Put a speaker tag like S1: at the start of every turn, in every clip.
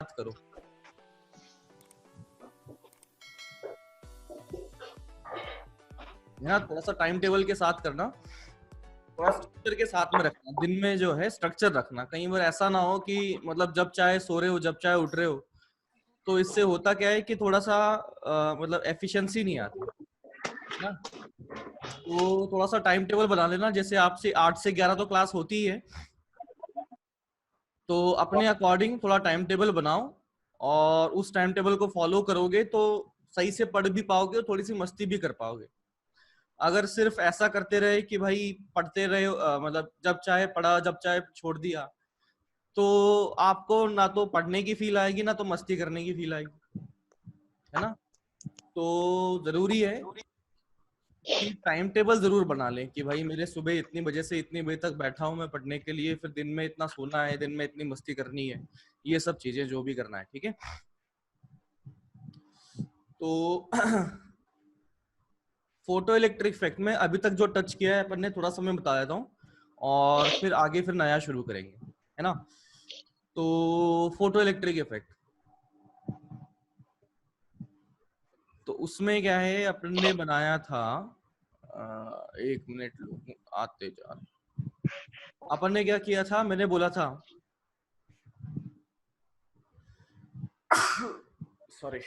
S1: करो। यहाँ थोड़ा सा टाइम टेबल के साथ करना, थोड़ा स्ट्रक्चर के साथ में रखना, दिन में जो है स्ट्रक्चर रखना। कई बार ऐसा ना हो कि मतलब जब चाहे सो रहे हो जब चाहे उठ रहे हो, तो इससे होता क्या है कि थोड़ा सा मतलब एफिशिएंसी नहीं आती ना। तो थोड़ा सा टाइम टेबल बना लेना, जैसे आपसे 8 से 11 तो क्लास होती ही है, तो अपने अकॉर्डिंग थोड़ा टाइम टेबल बनाओ और उस टाइम टेबल को फॉलो करोगे तो सही से पढ़ भी पाओगे और थोड़ी सी मस्ती भी कर पाओगे। अगर सिर्फ ऐसा करते रहे कि भाई पढ़ते रहे, मतलब जब चाहे पढ़ा जब चाहे छोड़ दिया, तो आपको ना तो पढ़ने की फील आएगी ना तो मस्ती करने की फील आएगी, है ना। तो जरूरी है कि टाइम टेबल जरूर बना लें कि भाई मेरे सुबह इतनी बजे से इतनी बजे तक बैठा हूं मैं पढ़ने के लिए, फिर दिन में इतना सोना है, दिन में इतनी मस्ती करनी है, ये सब चीजें जो भी करना है, ठीक है। तो फोटो इलेक्ट्रिक इफेक्ट में अभी तक जो टच किया है अपन ने, थोड़ा सा मैं बता देता हूँ और फिर आगे फिर नया शुरू करेंगे, है ना। तो फोटो इलेक्ट्रिक इफेक्ट, तो उसमें क्या है अपन ने बनाया था, एक मिनट लोग आते जा रहे। अपन ने क्या किया था, मैंने बोला था sorry,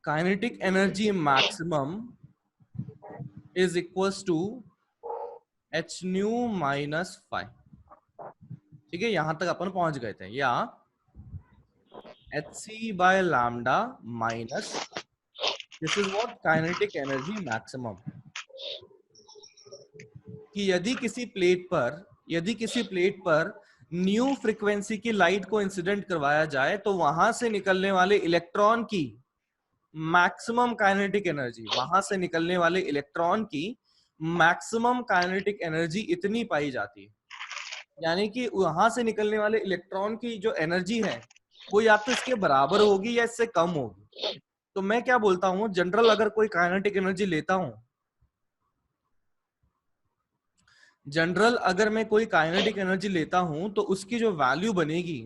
S1: kinetic energy maximum is equals to h nu minus five. ठीक है, यहां तक अपन पहुंच गए थे, या h c by lambda minus, this is what kinetic energy maximum. कि यदि किसी प्लेट पर न्यू फ्रीक्वेंसी की लाइट को इंसिडेंट करवाया जाए तो वहां से निकलने वाले इलेक्ट्रॉन की मैक्सिमम काइनेटिक एनर्जी, वहां से निकलने वाले इलेक्ट्रॉन की मैक्सिमम काइनेटिक एनर्जी इतनी पाई जाती है। यानी कि वहां से निकलने वाले इलेक्ट्रॉन की जो एनर्जी है वो या तो इसके बराबर होगी या इससे कम होगी। तो मैं क्या बोलता हूं, जनरल अगर कोई काइनेटिक एनर्जी लेता हूं, जनरल अगर मैं कोई काइनेटिक एनर्जी लेता हूं तो उसकी जो वैल्यू बनेगी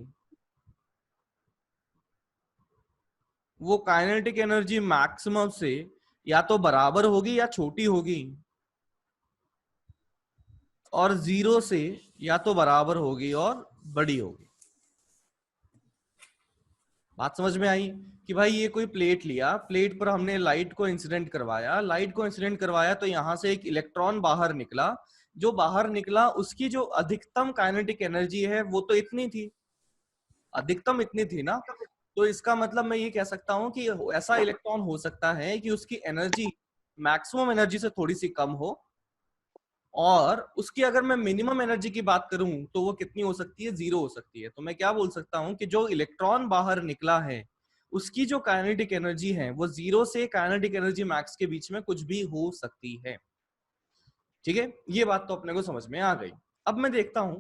S1: वो काइनेटिक एनर्जी मैक्सिमम से या तो बराबर होगी या छोटी होगी, और जीरो से या तो बराबर होगी और बड़ी होगी। बात समझ में आई कि भाई ये कोई प्लेट लिया, प्लेट पर हमने लाइट को इंसिडेंट करवाया, लाइट को इंसिडेंट करवाया तो यहां से एक इलेक्ट्रॉन बाहर निकला, जो बाहर निकला उसकी जो अधिकतम काइनेटिक एनर्जी है वो तो इतनी थी, अधिकतम इतनी थी ना। तो इसका मतलब मैं ये कह सकता हूं कि ऐसा इलेक्ट्रॉन हो सकता है कि उसकी एनर्जी मैक्सिमम एनर्जी से थोड़ी सी कम हो, और उसकी अगर मैं मिनिमम एनर्जी की बात करूं तो वो कितनी हो सकती है, जीरो हो सकती है। तो मैं क्या बोल सकता हूं कि जो इलेक्ट्रॉन बाहर निकला है उसकी जो काइनेटिक एनर्जी है वो जीरो से काइनेटिक एनर्जी मैक्स के बीच में कुछ भी हो सकती है। ठीक है, ये बात तो अपने को समझ में आ गई। अब मैं देखता हूं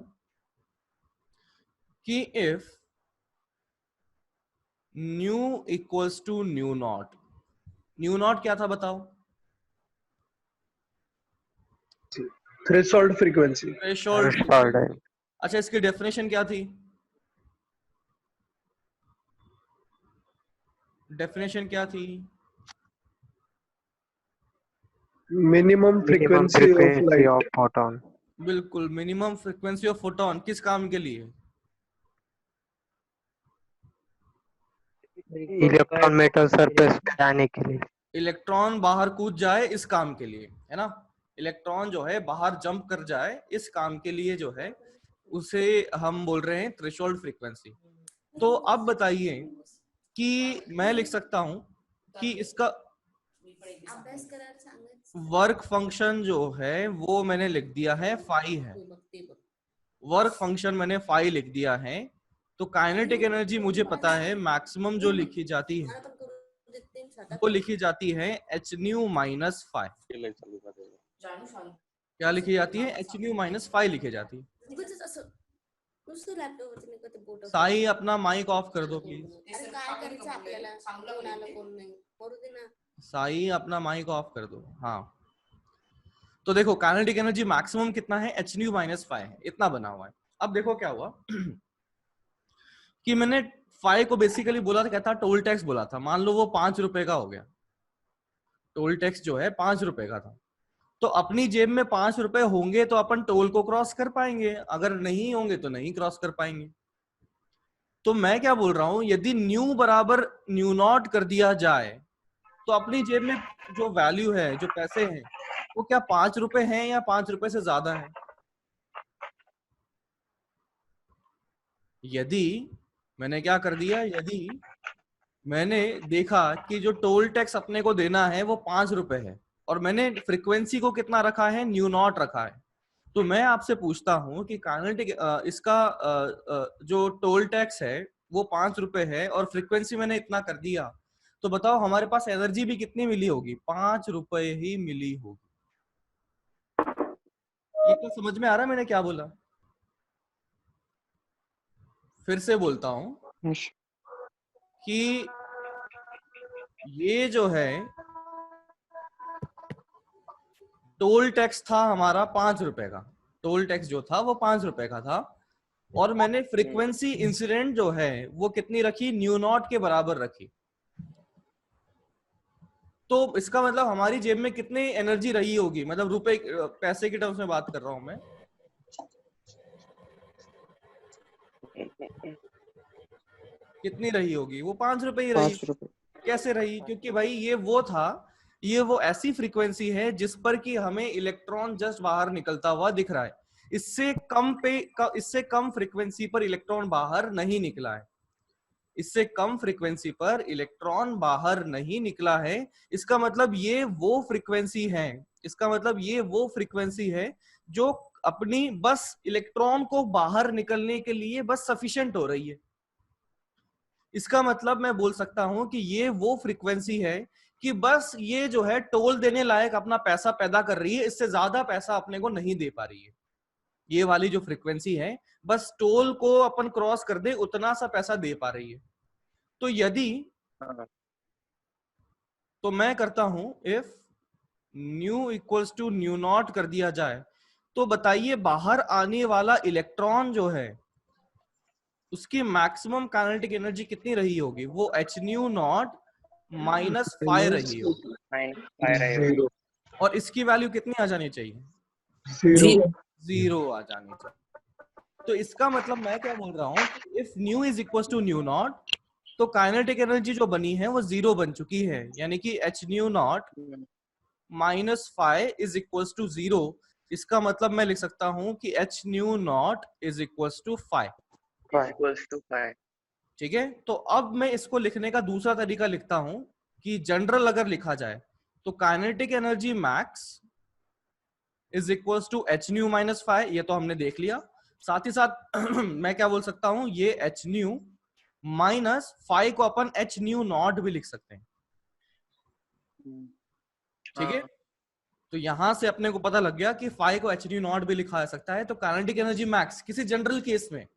S1: कि if nu equals to nu naught, nu naught क्या था बताओ।
S2: Threshold frequency.
S1: थ्रेशोल्ड। अच्छा, इसकी डेफिनेशन क्या थी, डेफिनेशन क्या थी।
S2: Minimum frequency of light.
S3: Photon.
S1: बिल्कुल, मिनिमम फ्रीक्वेंसी ऑफ फोटोन। किस काम के लिए,
S3: इलेक्ट्रॉन मेटल सरफेस पे आने के लिए।
S1: इलेक्ट्रॉन बाहर कूद जाए इस काम के लिए, है ना। इलेक्ट्रॉन जो है बाहर जंप कर जाए इस काम के लिए जो है उसे हम बोल रहे हैं थ्रेशोल्ड फ्रीक्वेंसी। तो अब बताइए कि मैं लिख सकता हूं कि इसका वर्क फंक्शन जो है वो मैंने लिख दिया है फाई है, वर्क फंक्शन मैंने फाई लिख दिया है। तो काइनेटिक एनर्जी मुझे पता है मैक्सिमम जो लिखी जाती है वो लिखी जाती है एच न्यू माइनस फाइव। क्या लिखी जाती है, एच न्यू माइनस फाइव लिखी जाती है। साई अपना माइक ऑफ कर दो प्लीज, साई अपना माइक ऑफ कर दो। हाँ, तो देखो काइनेटिक एनर्जी मैक्सिमम कितना है, एच न्यू माइनस फाइव है, इतना बना हुआ है। अब देखो क्या हुआ कि मैंने फाई को बेसिकली बोला था, क्या था, टोल टैक्स बोला था। मान लो वो 5 रुपए का हो गया, टोल टैक्स जो है 5 रुपए का था, तो अपनी जेब में 5 रुपए होंगे तो अपन टोल को क्रॉस कर पाएंगे, अगर नहीं होंगे तो नहीं क्रॉस कर पाएंगे। तो मैं क्या बोल रहा हूं, यदि न्यू बराबर न्यू नॉट कर दिया जाए तो अपनी जेब में जो वैल्यू है, जो पैसे हैं, वो क्या 5 रुपए हैं या 5 रुपए से ज्यादा है? यदि मैंने क्या कर दिया, यदि मैंने देखा कि जो टोल टैक्स अपने को देना है वो 5 रुपए है, और मैंने फ्रीक्वेंसी को कितना रखा है, न्यू नॉट रखा है, तो मैं आपसे पूछता हूं कि काइनेटिक इसका जो टोल टैक्स है वो 5 रुपए है और फ्रीक्वेंसी मैंने इतना कर दिया, तो बताओ हमारे पास एनर्जी भी कितनी मिली होगी, 5 रुपए ही मिली होगी। ये तो समझ में आ रहा है मैंने क्या बोला? फिर से बोलता हूं कि ये जो है टोल टैक्स था हमारा 5 रुपए का, टोल टैक्स जो था वो 5 रुपए का था, और मैंने फ्रीक्वेंसी इंसिडेंट जो है वो कितनी रखी, न्यू नॉट के बराबर रखी। तो इसका मतलब हमारी जेब में कितनी एनर्जी रही होगी, मतलब रुपए पैसे की टर्म्स में बात कर रहा हूं मैं, कितनी रही होगी, वो 5 रुपए ही रही।
S3: 5 रुपए।
S1: कैसे रही? क्योंकि भाई ये वो था, ये वो ऐसी फ्रीक्वेंसी है जिस पर कि हमें इलेक्ट्रॉन जस्ट बाहर निकलता हुआ दिख रहा है। इससे कम फ्रीक्वेंसी पर इलेक्ट्रॉन बाहर नहीं निकला है, इससे कम फ्रीक्वेंसी पर इलेक्ट्रॉन बाहर नहीं निकला है। इसका मतलब ये वो फ्रीक्वेंसी है, इसका मतलब ये वो फ्रीक्वेंसी है जो अपनी बस इलेक्ट्रॉन को बाहर निकलने के लिए बस सफिशिएंट हो रही है। इसका मतलब मैं बोल सकता हूं कि ये वो फ्रीक्वेंसी है कि बस ये जो है टोल देने लायक अपना पैसा पैदा कर रही है, इससे ज्यादा पैसा अपने को नहीं दे पा रही है। ये वाली जो फ्रीक्वेंसी है बस टोल को अपन क्रॉस कर दे उतना सा पैसा दे पा रही है। तो यदि, तो मैं करता हूं if nu equals to nu naught कर दिया जाए, तो बताइए बाहर आने वाला इलेक्ट्रॉन जो है उसकी मैक्सिमम काइनेटिक एनर्जी कितनी रही होगी, वो एच न्यू नॉट -5 रही होगी,
S2: जीरो
S1: और इसकी वैल्यू कितनी आ जानी चाहिए,
S2: जीरो
S1: 0 आ जानी चाहिए। तो इसका मतलब मैं क्या बोल रहा हूं कि if nu is equal to nu naught, तो काइनेटिक एनर्जी जो बनी है वो 0 बन चुकी है, यानी कि h nu naught -5 is equal to 0। इसका मतलब मैं लिख सकता हूं कि h nu naught is equal to 5। ठीक है, तो अब मैं इसको लिखने का दूसरा तरीका लिखता हूं कि जनरल अगर लिखा जाए तो kinetic energy max is equal to h nu -5, ये तो हमने देख लिया। साथ ही साथ मैं क्या बोल सकता हूं, ये एच न्यू -5 को अपन एच न्यू नॉट भी लिख सकते हैं। ठीक है, तो यहां से अपने को पता लग गया कि 5 को एच न्यू नॉट भी लिखा जा सकता है। तो काइनेटिक एनर्जी मैक्स किसी जनरल केस में,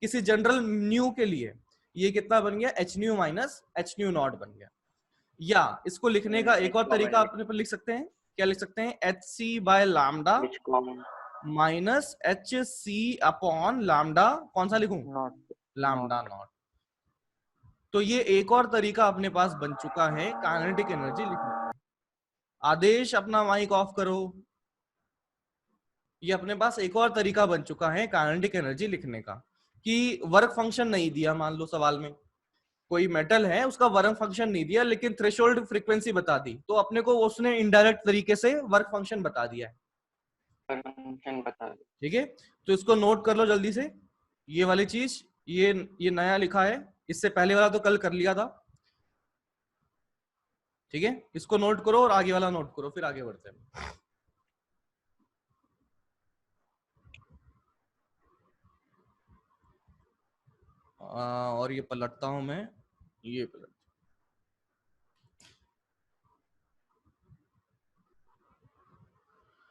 S1: किसी जनरल न्यू के लिए ये कितना बन गया, H new H nu not बन गया। या इसको लिखने का एक और तरीका अपने पर लिख सकते हैं, क्या लिख सकते हैं, h c by lambda h c upon lambda, कौन सा लिखूं, लैम्डा नॉट। तो ये एक और तरीका अपने पास बन चुका है काइनेटिक एनर्जी लिखने का। आदेश अपना माइक ऑफ करो। ये अपने पास एक और तरीका बन चुका है काइनेटिक एनर्जी लिखने का, कि वर्क फंक्शन नहीं दिया, मान लो सवाल में कोई मेटल है उसका वर्क फंक्शन नहीं दिया लेकिन थ्रेशोल्ड फ्रीक्वेंसी बता दी, तो अपने को उसने इनडायरेक्ट तरीके से वर्क फंक्शन बता दिया है। ठीक है, तो इसको नोट कर लो जल्दी से, ये वाली चीज, ये नया लिखा है, इससे पहले वाला तो कल कर लिया था। ठीक है, इसको नोट करो और आगे वाला नोट करो, फिर आगे बढ़ते हैं। और ये पलटता हूं मैं, ये पलट,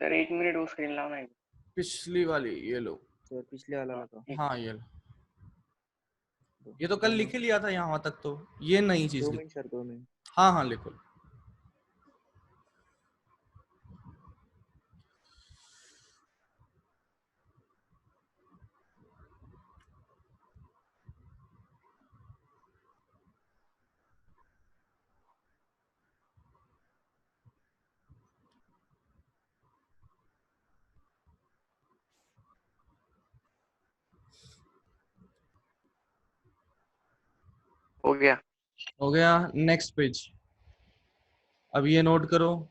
S4: सर 1 मिनट वो स्क्रीन लाओ ना।
S1: पिछली वाली ये लो,
S3: सर पिछले वाला लगा।
S1: हाँ ये लो, ये तो कल लिख ही लिया था यहाँ तक, तो ये नई चीज
S3: 2
S1: लिखो।
S3: Minute sir 2 minute.
S1: हाँ हाँ लिखो।
S3: हो गया।
S1: हो गया। नेक्स्ट पेज, अब ये नोट करो।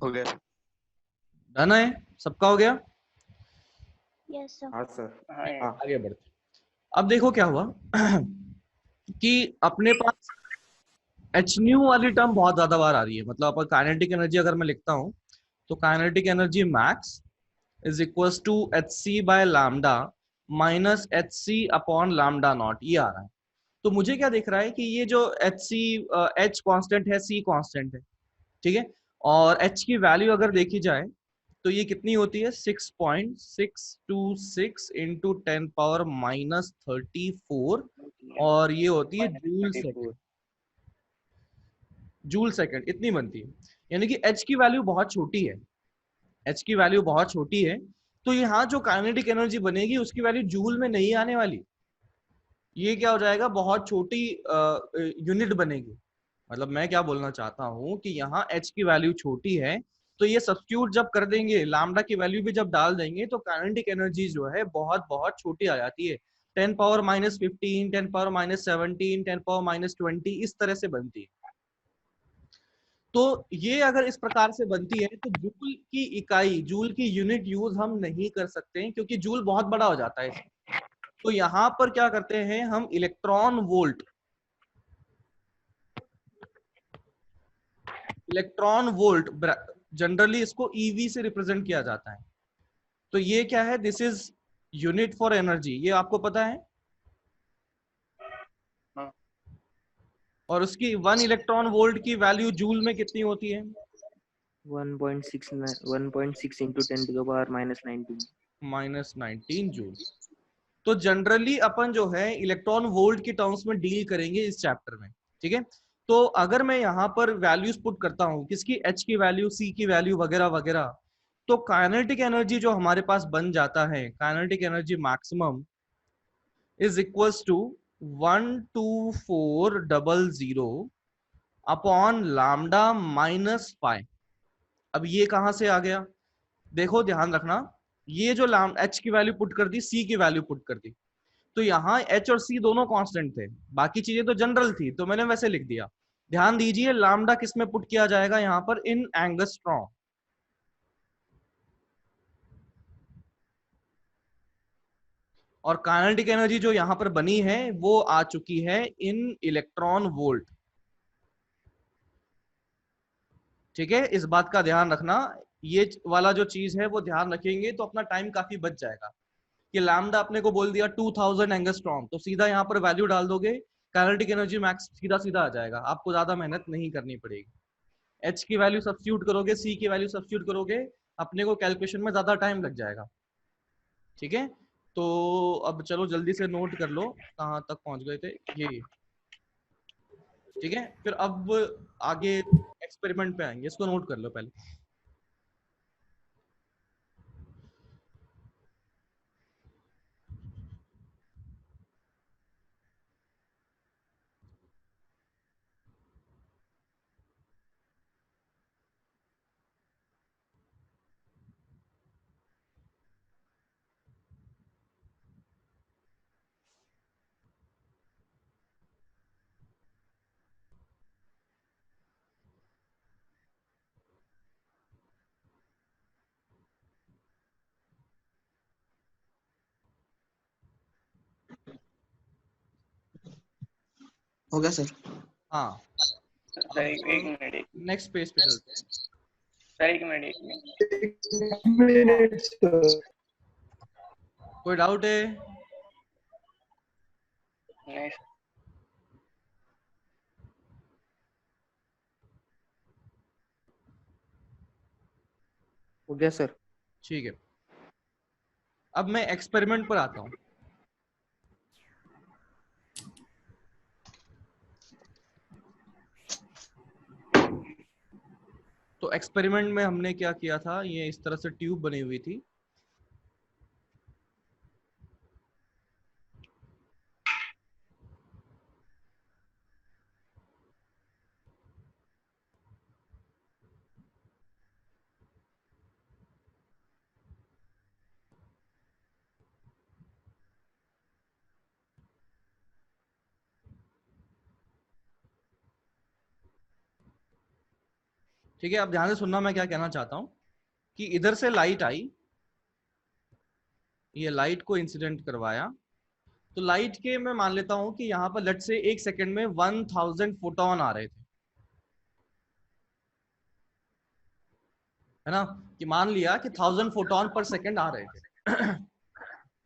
S3: हो गया।
S1: डन है, सबका हो गया।
S4: Yes sir.
S2: हाँ सर।
S1: हाँ, आगे बढ़ते। अब देखो क्या हुआ कि अपने पास एच न्यू वाली टर्म बहुत ज्यादा बार आ रही है। मतलब अपन काइनेटिक एनर्जी अगर मैं लिखता हूं तो kinetic energy max is equal to h c by lambda minus h c upon lambda naught, ये आ रहा है। तो मुझे क्या दिख रहा है कि ये जो एच सी, एच कांस्टेंट है, सी कांस्टेंट है, ठीक है। और एच की वैल्यू अगर देखी जाए तो ये कितनी होती है, 6.626 इंटू 10⁻⁻34, और ये होती है जूल सेकेंड। जूल सेकेंड इतनी बनती है। यानी कि एच की वैल्यू बहुत छोटी है, एच की वैल्यू बहुत छोटी है। तो यहाँ जो काइनेटिक एनर्जी बनेगी उसकी वैल्यू जूल में नहीं आने वाली, ये क्या हो जाएगा, बहुत छोटी यूनिट बनेगी। मतलब मैं क्या बोलना चाहता हूँ कि यहाँ एच की वैल्यू छोटी है, तो ये सब्स्टिट्यूट जब कर देंगे, लैम्डा की वैल्यू भी जब डाल देंगे, तो काइनेटिक एनर्जी जो है बहुत बहुत छोटी आ जाती है। 10⁻15, 10⁻17, 10⁻20 इस तरह से बनती है। तो ये अगर इस प्रकार से बनती है तो जूल की इकाई, जूल की यूनिट यूज हम नहीं कर सकते हैं, क्योंकि जूल बहुत बड़ा हो जाता है। तो यहाँ पर क्या करते हैं हम, electron volt, electron volt generally इसको ईवी से रिप्रेजेंट किया जाता है। तो ये क्या है, this is unit for energy, ये आपको पता है। और उसकी 1 इलेक्ट्रॉन वोल्ट की वैल्यू जूल में कितनी होती है,
S5: 1.6 into 10 to the power -19.
S1: -19 joule. तो जनरली अपन जो है इलेक्ट्रॉन वोल्ट की टर्म्स में डील करेंगे इस चैप्टर में, ठीक है। तो अगर मैं यहाँ पर वैल्यूज पुट करता हूँ, किसकी, एच की वैल्यू, सी की वैल्यू वगैरह वगैरह, तो काइनेटिक एनर्जी जो हमारे पास बन जाता है, kinetic energy maximum is equals to 12400 upon lambda minus pi. अब ये कहां से आ गया, देखो ध्यान रखना, ये जो लैम एच की वैल्यू पुट कर दी, सी की वैल्यू पुट कर दी, तो यहाँ एच और सी दोनों कांस्टेंट थे, बाकी चीजें तो जनरल थी, तो मैंने वैसे लिख दिया। ध्यान दीजिए लैम्डा किस में पुट किया जाएगा यहाँ पर, इन एंगस्ट्रॉम। और काइनेटिक एनर्जी जो यहाँ पर बनी है वो आ चुकी है इन इलेक्ट्रॉन वोल्ट, ठीक है। इस बात का ध्यान रखना, ये वाला जो चीज है वो ध्यान रखेंगे तो अपना टाइम काफी बच जाएगा। कि लैम्डा अपने को बोल दिया 2000 एंगस्ट्रॉम, तो सीधा यहाँ पर वैल्यू डाल दोगे, काइनेटिक एनर्जी मैक्स सीधा सीधा आ जाएगा, आपको ज्यादा मेहनत नहीं करनी पड़ेगी। एच की वैल्यू सब्स्टिट्यूट करोगे, सी की वैल्यू सब्स्टिट्यूट करोगे, अपने को कैलकुलेशन में ज्यादा टाइम लग जाएगा, ठीक है। तो अब चलो जल्दी से नोट कर लो कहाँ तक पहुंच गए थे, ये, ठीक है। फिर अब आगे एक्सपेरिमेंट पे आएंगे, इसको नोट कर लो पहले।
S6: हो गया सर।
S1: हाँ,
S7: सर एक मिनट
S1: नेक्स्ट पेज पे चलते हैं।
S7: सर एक मिनट
S2: एक मिनट सर।
S1: कोई डाउट है?
S7: नहीं
S5: हो गया सर।
S1: ठीक है, अब मैं एक्सपेरिमेंट पर आता हूं। तो एक्सपेरिमेंट में हमने क्या किया था, ये इस तरह से ट्यूब बनी हुई थी। ठीक है, अब ध्यान से सुनना मैं क्या कहना चाहता हूं कि इधर से लाइट आई, ये लाइट को इंसिडेंट करवाया, तो लाइट के मैं मान लेता हूं कि यहाँ पर लेट से एक सेकंड में 1000 फोटोन आ रहे थे, है ना, कि मान लिया कि 1000 फोटोन पर सेकंड आ रहे थे।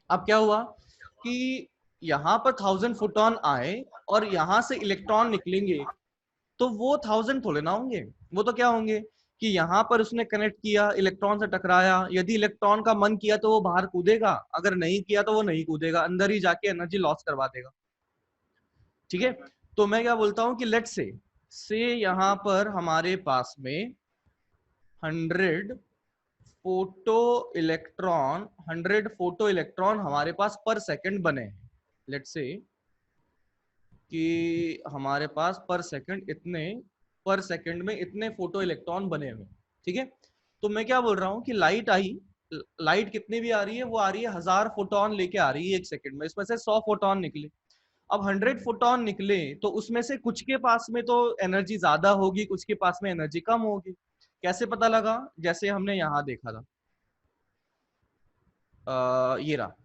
S1: अब क्या हुआ कि यहाँ पर 1000 फोटोन आए और यहाँ से इलेक्ट्रॉन निकलेंगे, तो वो 1000 थोड़े ना होंगे, वो तो क्या होंगे कि यहाँ पर उसने कनेक्ट किया, इलेक्ट्रॉन से टकराया, यदि इलेक्ट्रॉन का मन किया तो वो बाहर कूदेगा, अगर नहीं किया तो वो नहीं कूदेगा, अंदर ही जाके एनर्जी लॉस करवा देगा। ठीक है, तो मैं क्या बोलता हूँ कि लेट से यहाँ पर हमारे पास में 100 फोटो इलेक्ट्रॉन हमारे पास पर सेकंड बने हैं। लेट से कि हमारे पास पर सेकंड में इतने फोटो इलेक्ट्रॉन बने हुए। ठीक है, तो मैं क्या बोल रहा हूँ कि लाइट आई, लाइट कितनी भी आ रही है, वो आ रही है 1000 फोटोन लेके आ रही है एक सेकंड में, इसमें से 100 फोटोन निकले। अब 100 फोटोन निकले तो उसमें से कुछ के पास में तो एनर्जी ज्यादा होगी, कुछ के पास में एनर्जी कम होगी। कैसे पता लगा? जैसे हमने यहाँ देखा था, ये रहा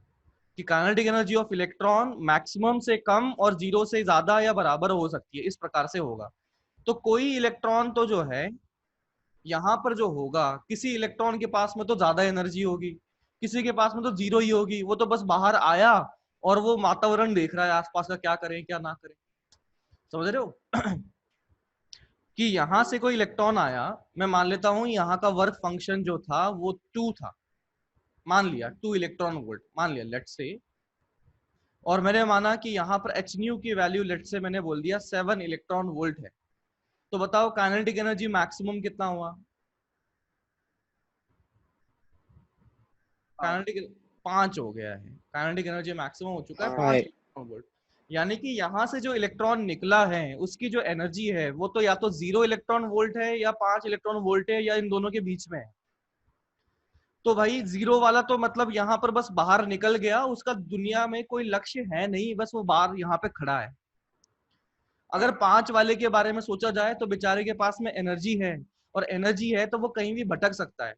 S1: कि kinetic energy of electron maximum से कम और जीरो से ज्यादा या बराबर हो सकती है, इस प्रकार से होगा। तो कोई इलेक्ट्रॉन तो जो है यहाँ पर जो होगा, किसी इलेक्ट्रॉन के पास में तो ज्यादा एनर्जी होगी, किसी के पास में तो जीरो ही होगी, वो तो बस बाहर आया और वो वातावरण देख रहा है आसपास का, क्या करें क्या ना करें। समझ रहे हो? कि यहाँ से कोई इलेक्ट्रॉन आया, मैं मान लेता हूं यहाँ का वर्क फंक्शन जो था वो 2 था, मान लिया 2 इलेक्ट्रॉन वोल्ट मान लिया लेट से, और मैंने माना कि यहाँ पर एच न्यू की वैल्यू लेट से मैंने बोल दिया 7 इलेक्ट्रॉन वोल्ट है। तो बताओ काइनेटिक एनर्जी मैक्सिमम कितना हुआ? काइनेटिक 5 हो गया है, काइनेटिक एनर्जी मैक्सिमम हो चुका है 5 इलेक्ट्रॉन वोल्ट। यानी कि यहाँ से जो इलेक्ट्रॉन निकला है उसकी जो एनर्जी है वो तो या तो 0 इलेक्ट्रॉन वोल्ट है या 5 इलेक्ट्रॉन वोल्ट है या इन दोनों के बीच में है। तो भाई 0 वाला तो मतलब यहाँ पर बस बाहर निकल गया, उसका दुनिया में कोई लक्ष्य है नहीं, बस वो बाहर यहाँ पे खड़ा है। अगर 5 वाले के बारे में सोचा जाए तो बेचारे के पास में एनर्जी है, और एनर्जी है तो वो कहीं भी भटक सकता है,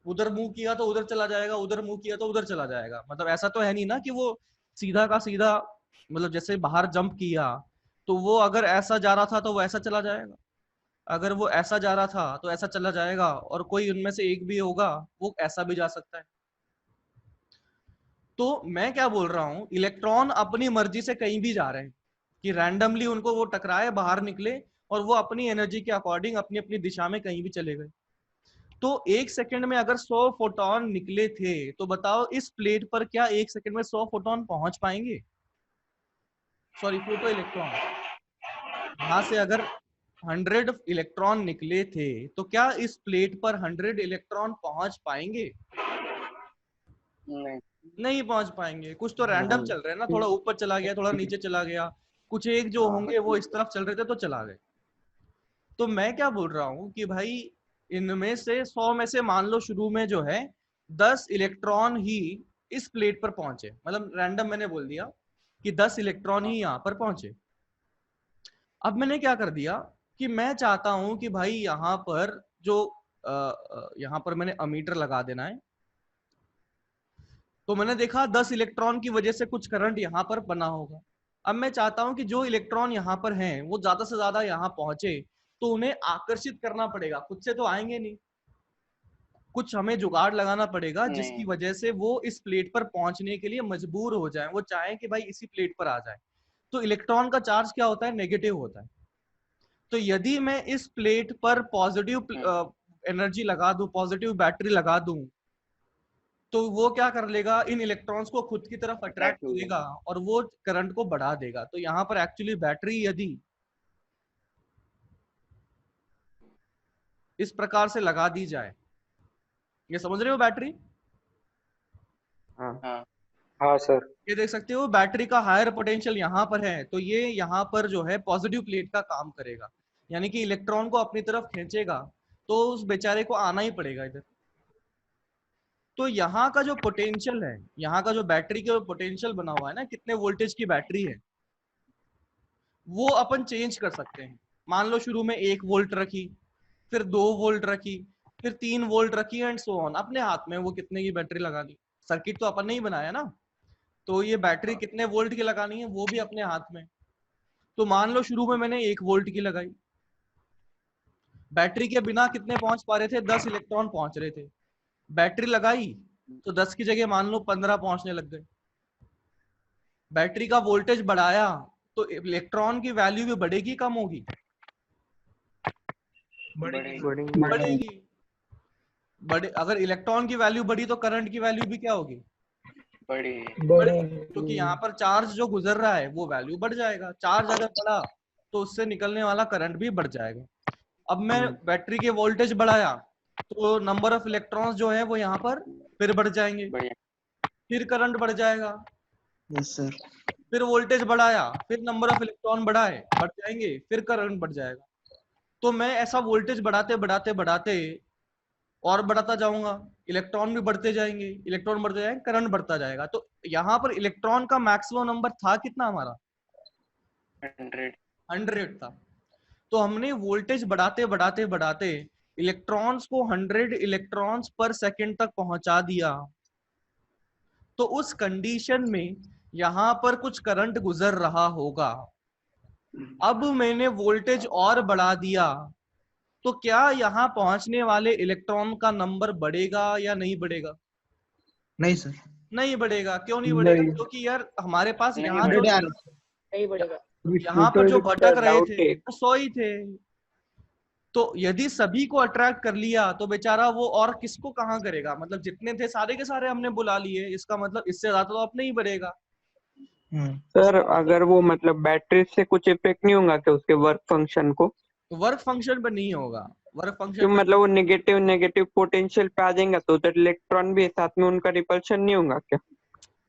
S1: उधर मुंह किया तो उधर चला जाएगा, उधर मुंह किया तो उधर चला जाएगा। मतलब ऐसा तो है नहीं ना कि वो सीधा का सीधा, मतलब जैसे बाहर जंप किया तो वो अगर ऐसा जा रहा था तो वो ऐसा चला जाएगा, अगर वो ऐसा जा रहा था तो ऐसा चला जाएगा, और कोई उनमें से एक भी होगा वो ऐसा भी जा सकता है। तो मैं क्या बोल रहा हूं, इलेक्ट्रॉन अपनी मर्जी से कहीं भी जा रहे हैं, कि रैंडमली उनको वो टकराए, बाहर निकले और वो अपनी एनर्जी के अकॉर्डिंग अपनी अपनी दिशा में कहीं भी चले गए। तो एक सेकंड में अगर 100 फोटोन निकले थे तो बताओ इस प्लेट पर क्या एक सेकंड में 100 फोटोन पहुंच पाएंगे? Sorry, photo electron. यहां से अगर 100 इलेक्ट्रॉन निकले थे तो क्या इस प्लेट पर 100 इलेक्ट्रॉन पहुंच पाएंगे? नहीं पहुंच पाएंगे। कुछ तो रैंडम चल रहे हैं ना, थोड़ा ऊपर चला गया, थोड़ा नीचे चला गया, कुछ एक जो होंगे वो इस तरफ चल रहे थे तो चला गए। तो मैं क्या बोल रहा हूं कि भाई इनमें से 100 में से मान लो शुरू में जो है 10 इलेक्ट्रॉन ही इस प्लेट पर पहुंचे, मतलब रैंडम मैंने बोल दिया कि 10 इलेक्ट्रॉन ही यहां पर पहुंचे। अब मैंने क्या कर दिया कि मैं चाहता हूं कि भाई यहाँ पर जो यहाँ पर मैंने अमीटर लगा देना है। तो मैंने देखा 10 इलेक्ट्रॉन की वजह से कुछ करंट यहाँ पर बना होगा। अब मैं चाहता हूं कि जो इलेक्ट्रॉन यहाँ पर हैं वो ज्यादा से ज्यादा यहाँ पहुंचे, तो उन्हें आकर्षित करना पड़ेगा, खुद से तो आएंगे नहीं, कुछ हमें जुगाड़ लगाना पड़ेगा जिसकी
S7: नहीं।
S1: वजह से वो इस प्लेट पर पहुंचने के लिए मजबूर हो जाए, वो चाहे कि भाई इसी प्लेट पर आ जाए। तो इलेक्ट्रॉन का चार्ज क्या होता है, नेगेटिव होता है। तो यदि मैं इस प्लेट पर पॉजिटिव एनर्जी लगा दूं, पॉजिटिव बैटरी लगा दूं, तो वो क्या कर लेगा, इन इलेक्ट्रॉन्स को खुद की तरफ अट्रैक्ट
S7: हो
S1: करेगा और वो करंट को बढ़ा देगा। तो यहाँ पर एक्चुअली बैटरी यदि इस प्रकार से लगा दी जाए, ये समझ रहे हो बैटरी,
S7: हाँ
S2: हाँ सर।
S1: ये देख सकते हो बैटरी का हायर पोटेंशियल यहाँ पर है, तो ये यहाँ पर जो है पॉजिटिव प्लेट का काम करेगा, यानी कि इलेक्ट्रॉन को अपनी तरफ खींचेगा, तो उस बेचारे को आना ही पड़ेगा इधर। तो यहाँ का जो पोटेंशियल है, यहाँ का जो बैटरी का पोटेंशियल बना हुआ है ना, कितने वोल्टेज की बैटरी है, वो अपन चेंज कर सकते हैं। मान लो शुरू में 1 वोल्ट रखी, फिर 2 वोल्ट रखी, फिर 3 वोल्ट रखी एंड सो ऑन, अपने हाथ में वो कितने की बैटरी लगानी, सर्किट तो अपन ने ही बनाया ना, तो ये बैटरी कितने वोल्ट की लगानी है वो भी अपने हाथ में। तो मान लो शुरू में मैंने 1 वोल्ट की लगाई, बैटरी के बिना कितने पहुंच पा रहे थे, 10 इलेक्ट्रॉन पहुंच रहे थे। बैटरी लगाई तो 10 की जगह मान लो 15 पहुंचने लग गए। बैटरी का वोल्टेज बढ़ाया तो इलेक्ट्रॉन की वैल्यू भी बढ़ेगी कम होगी,
S7: बढ़ेगी।
S1: बढ़ेगी। बड़े अगर इलेक्ट्रॉन की वैल्यू बढ़ी तो करंट की वैल्यू भी क्या होगी,
S7: बढ़ेगी।
S1: क्योंकि यहाँ पर चार्ज जो गुजर रहा है वो वैल्यू बढ़ जाएगा। चार्ज अगर बढ़ा तो उससे निकलने वाला करंट भी बढ़ जाएगा। अब मैं बैटरी के वोल्टेज बढ़ाया तो नंबर ऑफ इलेक्ट्रॉन्स जो है वो यहाँ पर फिर बढ़ जाएंगे, फिर करंट बढ़ जाएगा।
S5: Yes sir.
S1: फिर वोल्टेज बढ़ाया, फिर नंबर ऑफ इलेक्ट्रॉन बढ़ जाएंगे, फिर करंट बढ़ जाएगा। तो मैं ऐसा वोल्टेज बढ़ाते बढ़ाते बढ़ाते और बढ़ाता जाऊंगा, इलेक्ट्रॉन भी बढ़ते जाएंगे, इलेक्ट्रॉन बढ़ते जाएंगे, करंट बढ़ता जाएगा। तो यहाँ पर इलेक्ट्रॉन का मैक्सिमम नंबर था कितना हमारा, 100 था। तो हमने वोल्टेज बढ़ाते बढ़ाते बढ़ाते इलेक्ट्रॉन्स को 100 इलेक्ट्रॉन्स पर सेकेंड तक पहुंचा दिया। तो उस कंडीशन में यहाँ पर कुछ करंट गुजर रहा होगा। अब मैंने वोल्टेज और बढ़ा दिया तो क्या यहाँ पहुंचने वाले इलेक्ट्रॉन का नंबर बढ़ेगा या नहीं बढ़ेगा,
S5: नहीं सर।
S1: नहीं बढ़ेगा। क्यों नहीं बढ़ेगा,
S2: नहीं।
S1: क्योंकि यार हमारे पास
S7: नहीं
S1: यहाँ जो
S7: नहीं बढ़ेगा।
S1: यहाँ पर जो भटक रहे थे वो 100 ही थे। तो यदि सभी को अट्रैक्ट कर लिया तो बेचारा वो और किसको कहाँ करेगा, मतलब जितने थे सारे के सारे हमने बुला लिए, इसका मतलब इससे ज्यादा तो अपने ही बढ़ेगा।
S3: सर अगर वो मतलब बैटरी से कुछ इफेक्ट नहीं होगा क्या उसके वर्क फंक्शन को?
S1: वर्क फंक्शन पर नहीं होगा, वर्क
S3: क्यों
S1: फंक्शन
S3: मतलब वो नेगेटिव पोटेंशियल पे आ जाएंगे तो उधर इलेक्ट्रॉन भी साथ में उनका रिपल्शन नहीं होगा क्या?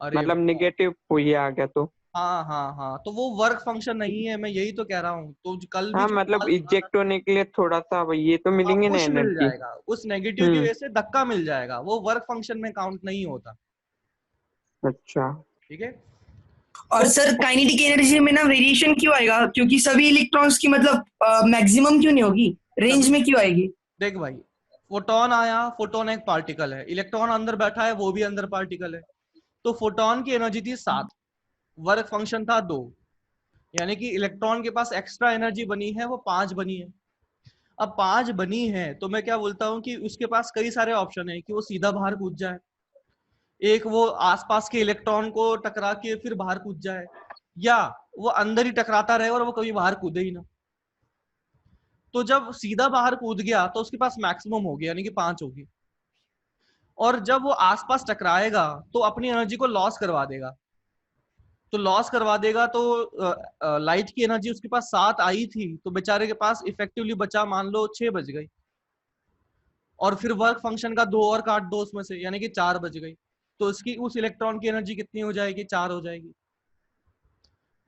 S1: अरे
S3: मतलब नेगेटिव ये आ गया तो
S1: हाँ हाँ हाँ, तो वो वर्क फंक्शन नहीं है, मैं यही तो कह रहा हूँ। तो कल भी
S3: हाँ
S1: जो
S3: मतलब
S1: सवाल था ना,
S3: इजेक्ट होने के लिए थोड़ा सा ये तो मिलेंगे ना
S1: पुश मिल
S3: एनर्जी।
S1: जाएगा, उस नेगेटिव की वजह से धक्का मिल जाएगा, वो वर्क फंक्शन में काउंट नहीं होता।
S3: अच्छा
S1: ठीक है।
S6: और सर काइनेटिक एनर्जी में ना वेरिएशन क्यों आएगा, क्योंकि सभी इलेक्ट्रॉन्स की मतलब मैक्सिमम क्यों नहीं होगी, रेंज में क्यों आएगी?
S1: देख भाई, फोटोन आया, फोटोन एक पार्टिकल है, इलेक्ट्रॉन अंदर बैठा है वो भी अंदर पार्टिकल है। तो फोटोन की एनर्जी थी 7, वर्क फंक्शन था 2, यानी कि इलेक्ट्रॉन के पास एक्स्ट्रा एनर्जी बनी है वो 5 बनी है। अब 5 बनी है तो मैं क्या बोलता हूँ कि उसके पास कई सारे ऑप्शन है कि वो सीधा बाहर कूद जाए, एक वो आसपास के इलेक्ट्रॉन को टकरा के फिर बाहर कूद जाए, या वो अंदर ही टकराता रहे और वो कभी बाहर कूदे ही ना। तो जब सीधा बाहर कूद गया तो उसके पास मैक्सिमम हो गया, यानी कि 5 होगी। और जब वो आसपास टकराएगा तो अपनी एनर्जी को लॉस करवा देगा। तो लॉस करवा देगा तो लाइट की एनर्जी उसके पास 7 आई थी, तो बेचारे के पास इफेक्टिवली बचा मान लो 6 बज गई, और फिर वर्क फंक्शन का 2 और काट दो उसमें से, यानी कि 4 बज गई। तो उसकी उस इलेक्ट्रॉन की एनर्जी कितनी हो जाएगी, 4 हो जाएगी।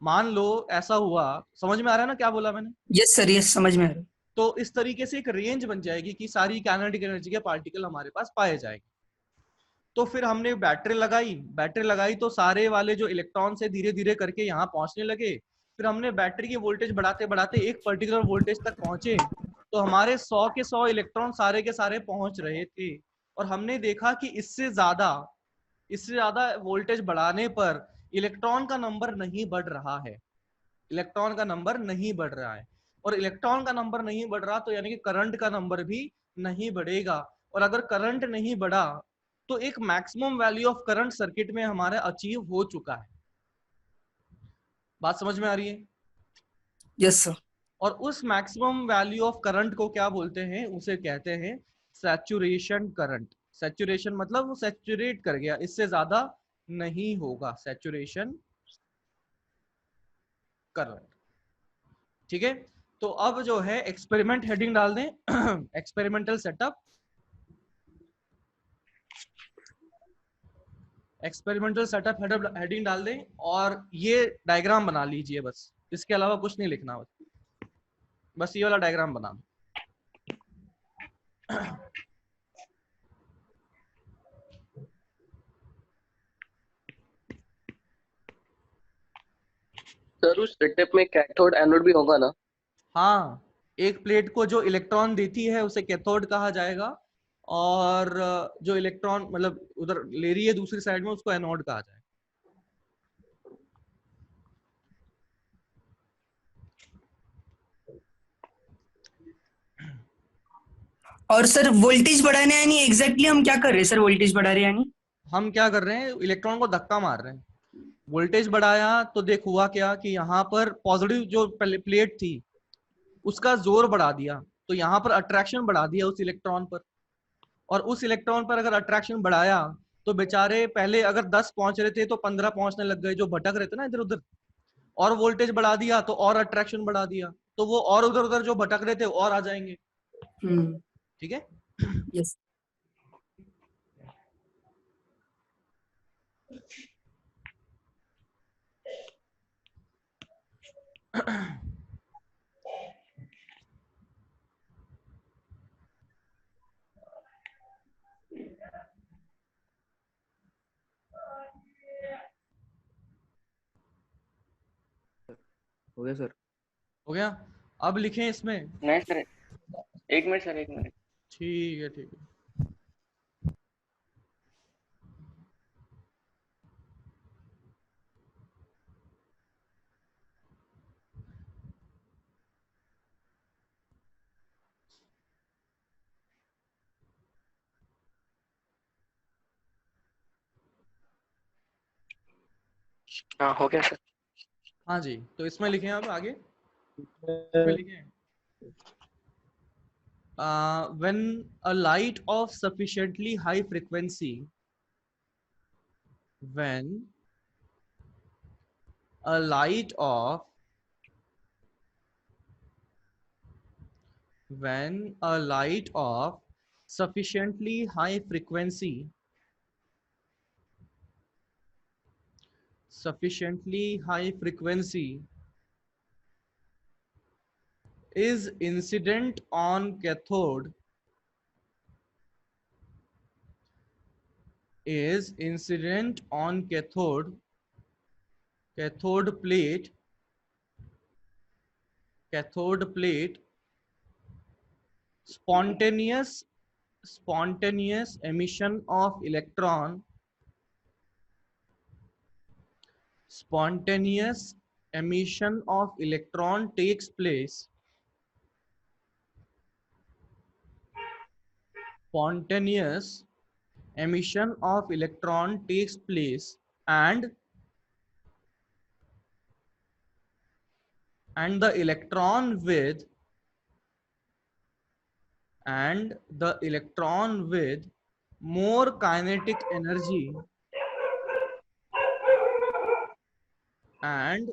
S1: मान लो ऐसा हुआ, समझ में आ रहा है ना क्या बोला मैंने?
S6: यस सर, यस समझ में आ रहा है।
S1: तो इस तरीके से एक रेंज बन जाएगी कि सारी काइनेटिक एनर्जी के पार्टिकल हमारे पास पाए जाएंगे। तो फिर हमने बैटरी लगाई तो सारे वाले जो इलेक्ट्रॉन से धीरे धीरे करके यहाँ पहुंचने लगे। फिर हमने बैटरी की वोल्टेज बढ़ाते बढ़ाते एक पर्टिकुलर वोल्टेज तक पहुंचे, तो हमारे 100 के 100 इलेक्ट्रॉन सारे के सारे पहुंच रहे थे। और हमने देखा कि इससे ज्यादा वोल्टेज बढ़ाने पर इलेक्ट्रॉन का नंबर नहीं बढ़ रहा है, इलेक्ट्रॉन का नंबर नहीं बढ़ रहा है, और इलेक्ट्रॉन का नंबर नहीं बढ़ रहा तो यानी कि करंट का नंबर भी नहीं बढ़ेगा। और अगर करंट नहीं बढ़ा तो एक maximum value of current circuit में हमारा अचीव हो चुका है। बात समझ में आ रही है?
S6: Yes sir.
S1: और उस मैक्सिमम वैल्यू ऑफ करंट को क्या बोलते हैं? उसे कहते हैं सैचुरेशन करंट। सैचुरेशन मतलब वो सैचुरेट कर गया, इससे ज्यादा नहीं होगा, सैचुरेशन करंट। ठीक है, तो अब जो है एक्सपेरिमेंट हेडिंग डाल दें experimental setup, experimental setup heading डाल दें और ये डायग्राम बना लीजिए बस, इसके अलावा कुछ नहीं लिखना, बस ये वाला डायग्राम बना दो।
S7: सर उस सेटअप में कैथोड एनोड भी होगा ना?
S1: हाँ, एक प्लेट को जो इलेक्ट्रॉन देती है उसे कैथोड कहा जाएगा, और जो इलेक्ट्रॉन मतलब उधर ले रही है दूसरी साइड में उसको एनोड कहा जाएगा।
S6: और सर वोल्टेज बढ़ाने यानी एग्जैक्टली हम क्या कर रहे हैं सर? वोल्टेज बढ़ा रहे हैं यानी
S1: हम क्या कर रहे हैं? इलेक्ट्रॉन को धक्का मार रहे हैं। वोल्टेज बढ़ाया तो देख हुआ क्या कि यहाँ पर पॉजिटिव जो प्लेट थी उसका जोर बढ़ा दिया, तो यहाँ पर अट्रैक्शन बढ़ा दिया उस इलेक्ट्रॉन पर, और उस इलेक्ट्रॉन पर अगर अट्रैक्शन बढ़ाया तो बेचारे पहले अगर 10 पहुंच रहे थे तो 15 पहुंचने लग गए, जो भटक रहे थे ना इधर उधर। और वोल्टेज बढ़ा दिया तो और अट्रैक्शन बढ़ा दिया, तो वो और उधर उधर जो भटक रहे थे और आ जाएंगे। ठीक है।
S6: यस।
S5: हो गया सर।
S1: हो गया? अब लिखें इसमें।
S7: नहीं सर, एक मिनट सर, एक मिनट।
S1: ठीक है, ठीक है।
S7: हाँ हो गया सर।
S1: हाँ जी, तो इसमें लिखें अब आगे, इसमें लिखें when a light of sufficiently high frequency, when a light of when a light of sufficiently high frequency is incident on cathode cathode plate, spontaneous emission of electron, spontaneous emission of electron takes place, spontaneous emission of electron takes place, and the electron with more kinetic energy and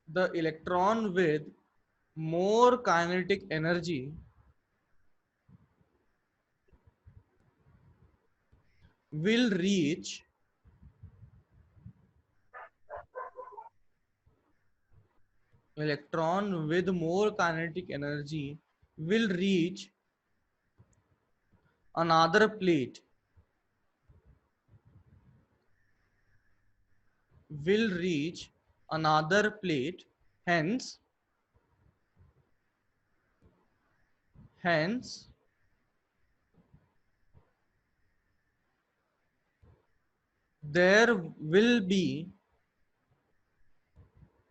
S1: the electron with more kinetic energy will reach electron with more kinetic energy will reach another plate, hence there will be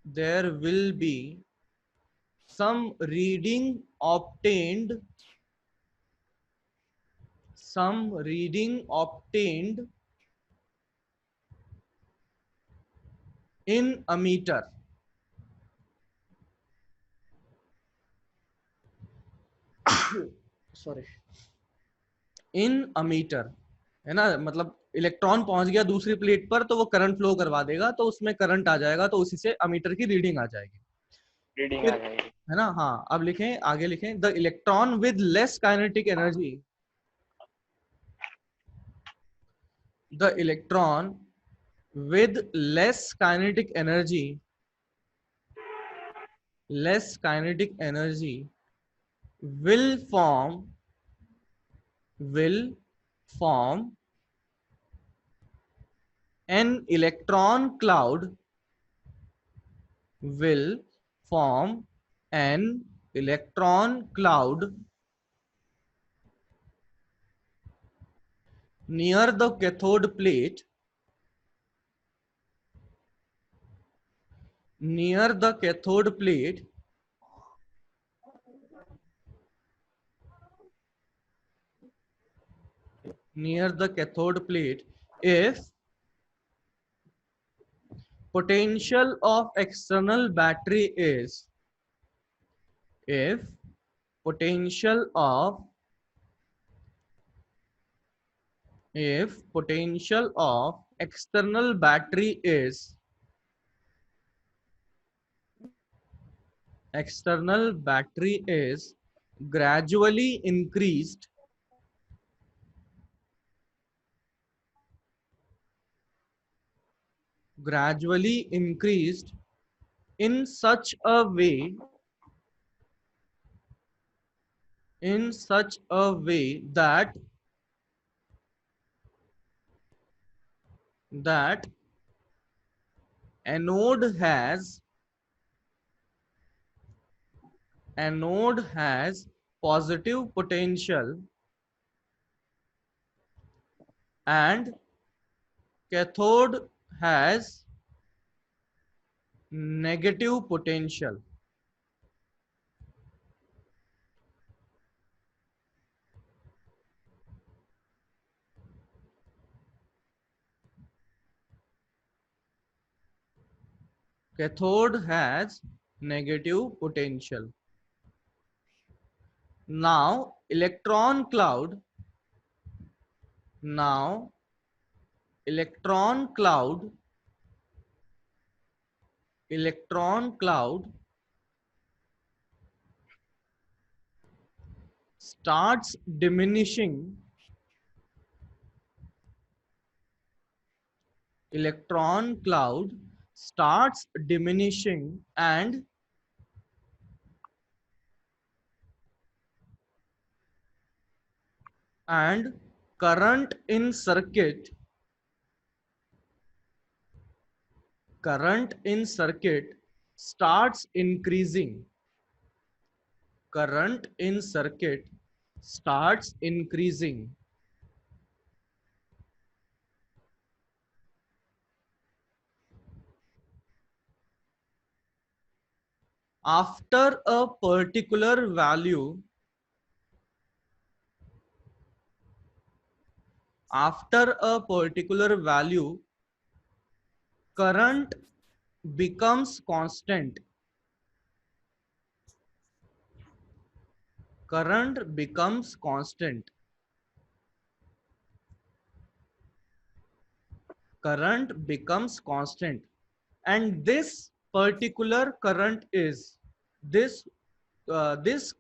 S1: there will be some reading obtained in a meter. Sorry, in a meter, है ना, मतलब electron पहुंच गया दूसरी plate पर तो वो current flow करवा देगा, तो उसमें करंट आ जाएगा, तो उसी से अमीटर की रीडिंग आ जाएगी।
S7: रीडिंग
S1: फिर
S7: आ जाएगी।
S1: है ना, हाँ, अब लिखें, आगे लिखें, the electron with less kinetic energy, the electron with less kinetic energy will form an electron cloud, near the cathode plate, if potential of external battery is external battery is gradually increased in such a way that anode has positive potential and cathode has negative potential. Cathode has negative potential. Now electron cloud starts diminishing. Electron cloud starts diminishing and current in circuit starts increasing. After a particular value, current becomes constant. And this particular current is this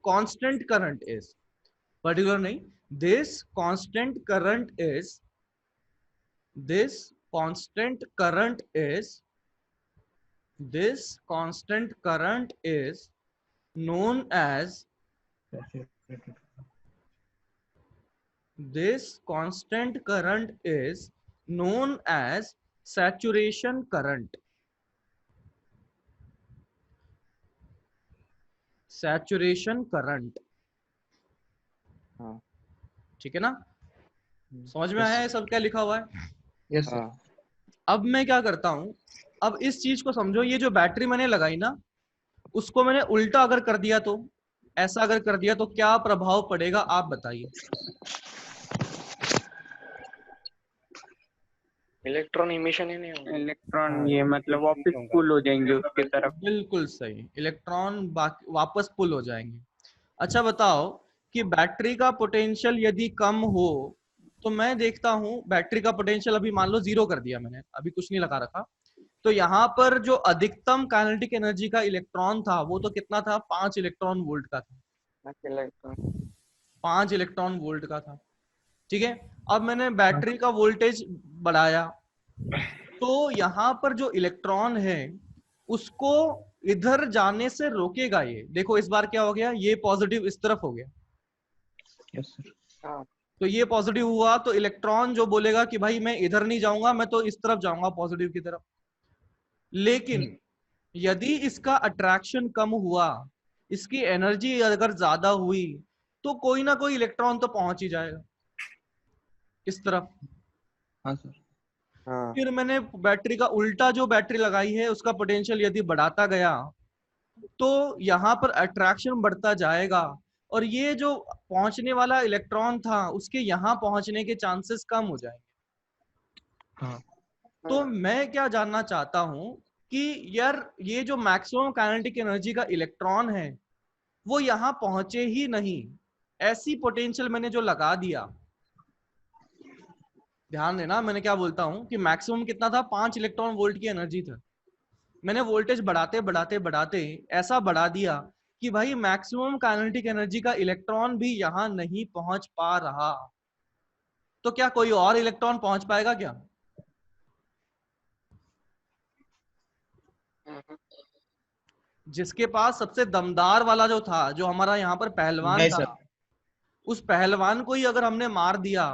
S1: constant current is particular nahi, this constant current is known as saturation current.
S5: हाँ
S1: ठीक है ना, समझ में आया है सब क्या लिखा हुआ है?
S5: Yes sir.
S1: अब मैं क्या करता हूं, अब इस चीज को समझो, ये जो बैटरी मैंने लगाई ना, उसको मैंने उल्टा अगर कर दिया तो, ऐसा अगर कर दिया तो क्या प्रभाव पड़ेगा आप बताइए।
S7: इलेक्ट्रॉन इमिशन ही नहीं होगा।
S3: इलेक्ट्रॉन ये मतलब वापस पुल हो जाएंगे उसके तरफ।
S1: बिल्कुल सही, इलेक्ट्रॉन वापस पुल हो जाएंगे। अच्छा बताओ कि बैटरी का पोटेंशियल यदि कम हो, तो मैं देखता हूं बैटरी का पोटेंशियल अभी मान लो 0 कर दिया मैंने, अभी कुछ नहीं लगा रखा, तो यहाँ पर जो अधिकतम काइनेटिक एनर्जी का इलेक्ट्रॉन था वो तो कितना था, 5 इलेक्ट्रॉन वोल्ट का था,
S7: इलेक्ट्रॉन
S1: 5 इलेक्ट्रॉन वोल्ट का था। ठीक है, अब मैंने बैटरी का वोल्टेज बढ़ाया, तो यहाँ पर जो इलेक्ट्रॉन है उसको इधर जाने से रोकेगा ये। देखो इस बार क्या हो गया, ये पॉजिटिव इस तरफ हो गया,
S5: यस सर।
S7: हाँ
S1: तो ये पॉजिटिव हुआ, तो इलेक्ट्रॉन जो बोलेगा कि भाई मैं इधर नहीं जाऊंगा, मैं तो इस तरफ जाऊंगा पॉजिटिव की तरफ। लेकिन यदि इसका अट्रैक्शन कम हुआ, इसकी एनर्जी अगर ज्यादा हुई, तो कोई ना कोई इलेक्ट्रॉन तो पहुंच ही जाएगा इस तरफ।
S5: हाँ सर।
S3: हाँ
S1: फिर मैंने बैटरी का उल्टा जो बैटरी लगाई है उसका पोटेंशियल यदि बढ़ाता गया, तो यहाँ पर अट्रैक्शन बढ़ता जाएगा, और ये जो पहुंचने वाला इलेक्ट्रॉन था उसके यहाँ पहुंचने के चांसेस कम हो जाएंगे।
S5: हाँ
S1: तो मैं क्या जानना चाहता हूं कि यार ये जो मैक्सिमम काइनेटिक एनर्जी का इलेक्ट्रॉन है वो यहाँ पहुंचे ही नहीं, ऐसी पोटेंशियल मैंने जो लगा दिया। ध्यान देना मैंने क्या बोलता हूं कि मैक्सिमम कितना था, 5 इलेक्ट्रॉन वोल्ट की एनर्जी था, मैंने वोल्टेज बढ़ाते बढ़ाते बढ़ाते ऐसा बढ़ा दिया कि भाई मैक्सिमम काइनेटिक एनर्जी का इलेक्ट्रॉन भी यहाँ नहीं पहुंच पा रहा, तो क्या कोई और इलेक्ट्रॉन पहुंच पाएगा क्या? जिसके पास सबसे दमदार वाला जो था, जो हमारा यहाँ पर पहलवान
S5: नहीं
S1: था,
S5: सर।
S1: उस पहलवान को ही अगर हमने मार दिया,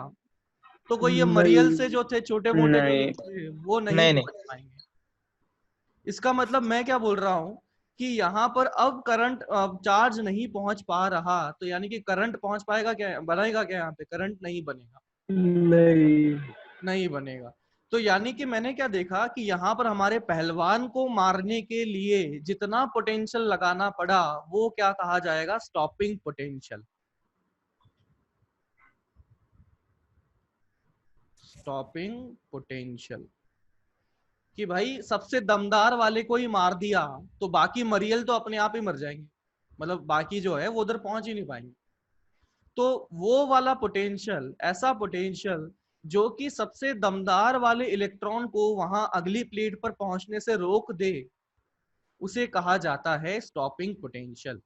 S1: तो कोई ये मरियल से जो थे छोटे मोटे जो
S3: नहीं।
S1: लोग थे वो नहीं
S5: नहीं।
S1: पहुंच पाएंगे। इसका मतलब मैं क्या बोल रहा हूं कि यहाँ पर अब करंट चार्ज नहीं पहुंच पा रहा, तो यानी कि करंट पहुंच पाएगा क्या, बनेगा क्या यहाँ पे, करंट नहीं बनेगा,
S2: नहीं।
S1: नहीं बनेगा। तो यानी कि मैंने क्या देखा कि यहाँ पर हमारे पहलवान को मारने के लिए जितना पोटेंशियल लगाना पड़ा वो क्या कहा जाएगा, स्टॉपिंग पोटेंशियल। स्टॉपिंग पोटेंशियल कि भाई सबसे दमदार वाले को ही मार दिया तो बाकी मरियल तो अपने आप ही मर जाएंगे, मतलब बाकी जो है वो उधर पहुंच ही नहीं पाएंगे। तो वो वाला पोटेंशियल, ऐसा पोटेंशियल जो कि सबसे दमदार वाले इलेक्ट्रॉन को वहां अगली प्लेट पर पहुंचने से रोक दे, उसे कहा जाता है स्टॉपिंग पोटेंशियल।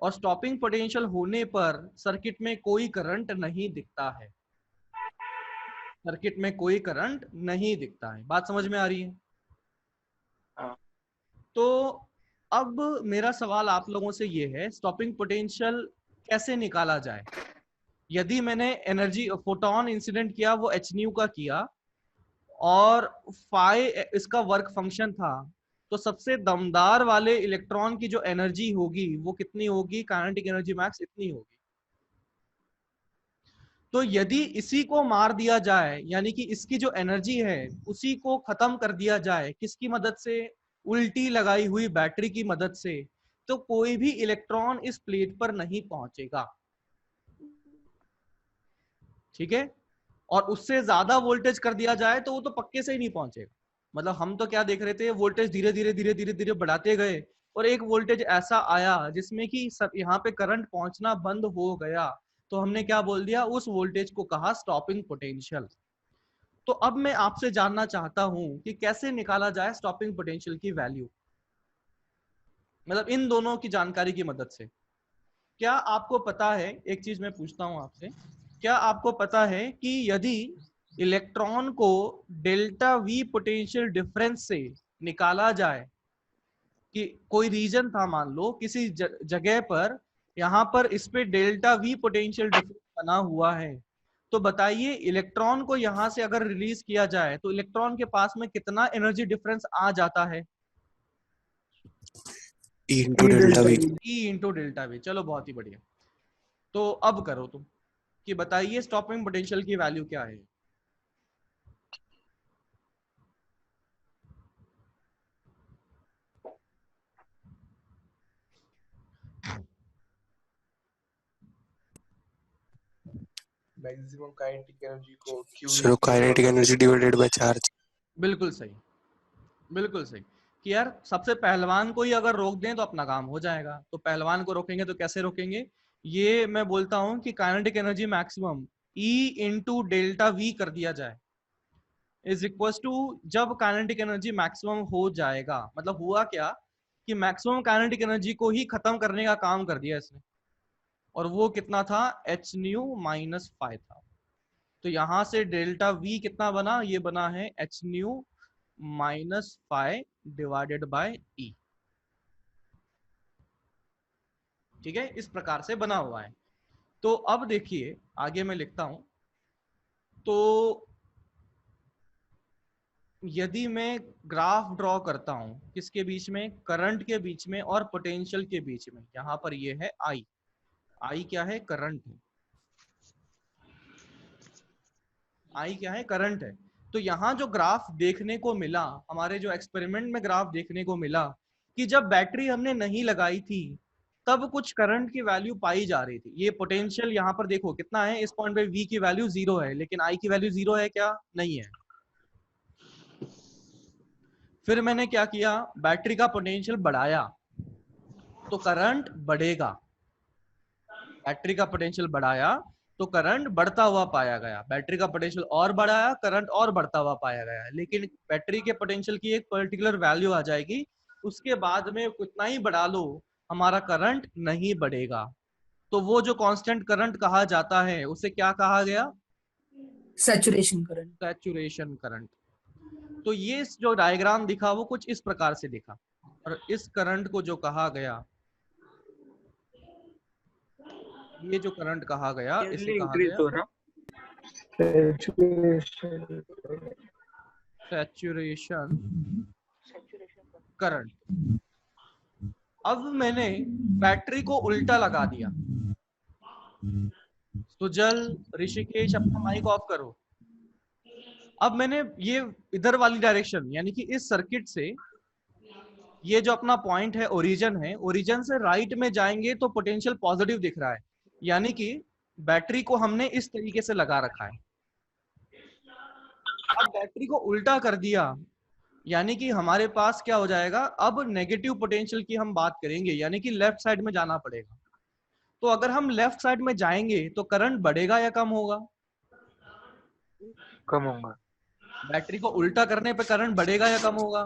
S1: और स्टॉपिंग पोटेंशियल होने पर सर्किट में कोई करंट नहीं दिखता है, सर्किट में कोई करंट नहीं दिखता है। बात समझ में आ रही है?
S7: हाँ।
S1: तो अब मेरा सवाल आप लोगों से ये है, स्टॉपिंग पोटेंशियल कैसे निकाला जाए? यदि मैंने एनर्जी फोटोन इंसिडेंट किया वो एच न्यू का किया, और फाई इसका वर्क फंक्शन था, तो सबसे दमदार वाले इलेक्ट्रॉन की जो एनर्जी होगी वो कितनी होगी, काइनेटिक एनर्जी मैक्स इतनी होगी। तो यदि इसी को मार दिया जाए, यानी कि इसकी जो एनर्जी है उसी को खत्म कर दिया जाए, किसकी मदद से, उल्टी लगाई हुई बैटरी की मदद से, तो कोई भी इलेक्ट्रॉन इस प्लेट पर नहीं पहुंचेगा। ठीक है, और उससे ज्यादा वोल्टेज कर दिया जाए तो वो तो पक्के से ही नहीं पहुंचेगा। मतलब हम तो क्या देख रहे थे, वोल्टेज धीरे धीरे धीरे धीरे धीरे बढ़ाते गए, और एक वोल्टेज ऐसा आया जिसमें कि सब यहाँ पे करंट पहुंचना बंद हो गया, तो हमने क्या बोल दिया, उस वोल्टेज को कहा स्टॉपिंग पोटेंशियल। तो अब मैं आपसे जानना चाहता हूं कि कैसे निकाला जाए स्टॉपिंग पोटेंशियल की वैल्यू, मतलब इन दोनों की जानकारी की मदद से। क्या आपको पता है, एक चीज मैं पूछता हूं आपसे, क्या आपको पता है कि यदि इलेक्ट्रॉन को डेल्टा वी पोटेंशियल डिफरेंस से निकाला जाए, कि कोई रीजन था मान लो किसी जगह पर, यहाँ पर इस पे डेल्टा वी पोटेंशियल डिफरेंस बना हुआ है, तो बताइए इलेक्ट्रॉन को यहाँ से अगर रिलीज किया जाए तो इलेक्ट्रॉन के पास में कितना एनर्जी डिफरेंस आ जाता है?
S2: E into delta V.
S1: E into delta we. चलो बहुत ही बढ़िया। तो अब करो तुम कि बताइए स्टॉपिंग पोटेंशियल की वैल्यू क्या है?
S8: मैक्सिमम काइनेटिक एनर्जी को Q
S2: sir kinetic energy divided by charge.
S1: बिल्कुल सही, बिल्कुल सही कि यार सबसे पहलवान को ही अगर रोक दें तो अपना काम हो जाएगा। तो पहलवान को रोकेंगे तो कैसे रोकेंगे? ये मैं बोलता हूं कि kinetic energy maximum E into delta we कर दिया जाए इज इक्वल टू, जब काइनेटिक एनर्जी मैक्सिमम हो जाएगा, मतलब हुआ क्या कि मैक्सिमम काइनेटिक एनर्जी को ही खत्म करने का काम कर दिया इसने, और वो कितना था? एच न्यू माइनस फाइव था। तो यहां से डेल्टा वी कितना बना? ये बना है h nu minus phi divided by e. ठीक है, इस प्रकार से बना हुआ है। तो अब देखिए आगे मैं लिखता हूं, तो यदि मैं ग्राफ ड्रॉ करता हूं किसके बीच में? करंट के बीच में और पोटेंशियल के बीच में। यहां पर ये है आई, आई क्या है? करंट है। आई क्या है? करंट है। तो यहाँ जो ग्राफ देखने को मिला, हमारे जो एक्सपेरिमेंट में ग्राफ देखने को मिला कि जब बैटरी हमने नहीं लगाई थी तब कुछ करंट की वैल्यू पाई जा रही थी। ये पोटेंशियल यहाँ पर देखो कितना है, इस पॉइंट पे V की वैल्यू 0 है, लेकिन I की वैल्यू 0 है क्या? नहीं है। फिर मैंने क्या किया? बैटरी का पोटेंशियल बढ़ाया तो करंट बढ़ेगा। बैटरी का पोटेंशियल बढ़ाया तो करंट बढ़ता हुआ पाया गया। बैटरी का पोटेंशियल और बढ़ाया, करंट और बढ़ता हुआ पाया गया। लेकिन बैटरी के पोटेंशियल की एक पर्टिकुलर वैल्यू आ जाएगी, उसके बाद में कितना ही बढ़ा लो हमारा करंट नहीं बढ़ेगा। तो वो जो कांस्टेंट करंट कहा जाता है उसे क्या कहा गया?
S6: Saturation current.
S1: Saturation current. तो ये जो डायग्राम दिखा वो कुछ इस प्रकार से दिखा, और इस करंट को जो कहा गया, ये जो करंट कहा गया इसे कहा
S3: इंक्रीज
S1: गया
S3: हो रहा
S1: सैचुरेशन करंट। अब मैंने बैटरी को उल्टा लगा दिया। सुजल, ऋषिकेश, अपना माइक ऑफ करो। अब मैंने ये इधर वाली डायरेक्शन, यानी कि इस सर्किट से ये जो अपना पॉइंट है ओरिजिन है, ओरिजिन से राइट में जाएंगे तो पोटेंशियल पॉजिटिव दिख रहा है, यानी कि बैटरी को हमने इस तरीके से लगा रखा है। अब बैटरी को उल्टा कर दिया, यानी कि हमारे पास क्या हो जाएगा? अब नेगेटिव पोटेंशियल की हम बात करेंगे, यानी कि लेफ्ट साइड में जाना पड़ेगा। तो अगर हम लेफ्ट साइड में जाएंगे तो करंट बढ़ेगा या कम होगा?
S3: कम होगा।
S1: बैटरी को उल्टा करने पे करंट बढ़ेगा या कम होगा?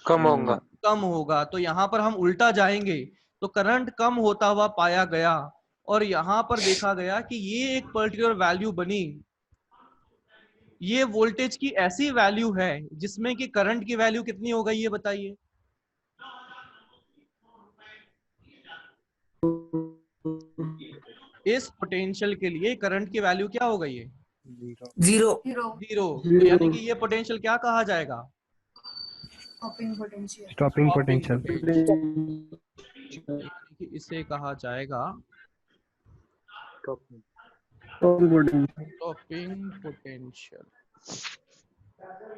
S3: कम होगा।
S1: कम होगा। तो यहाँ पर हम उल्टा जाएंगे तो करंट कम होता हुआ पाया गया, और यहाँ पर देखा गया कि ये एक पर्टिकुलर वैल्यू बनी। ये वोल्टेज की ऐसी वैल्यू है जिसमें कि करंट की वैल्यू कितनी हो गई, ये बताइए। इस पोटेंशियल के लिए करंट की वैल्यू क्या हो गई है?
S6: जीरो।
S1: जीरो। तो यानी कि ये पोटेंशियल क्या कहा जाएगा?
S5: Stopping potential.
S1: यानी कि इसे कहा जाएगा
S2: स्टॉपिंग
S1: पोटेंशियल।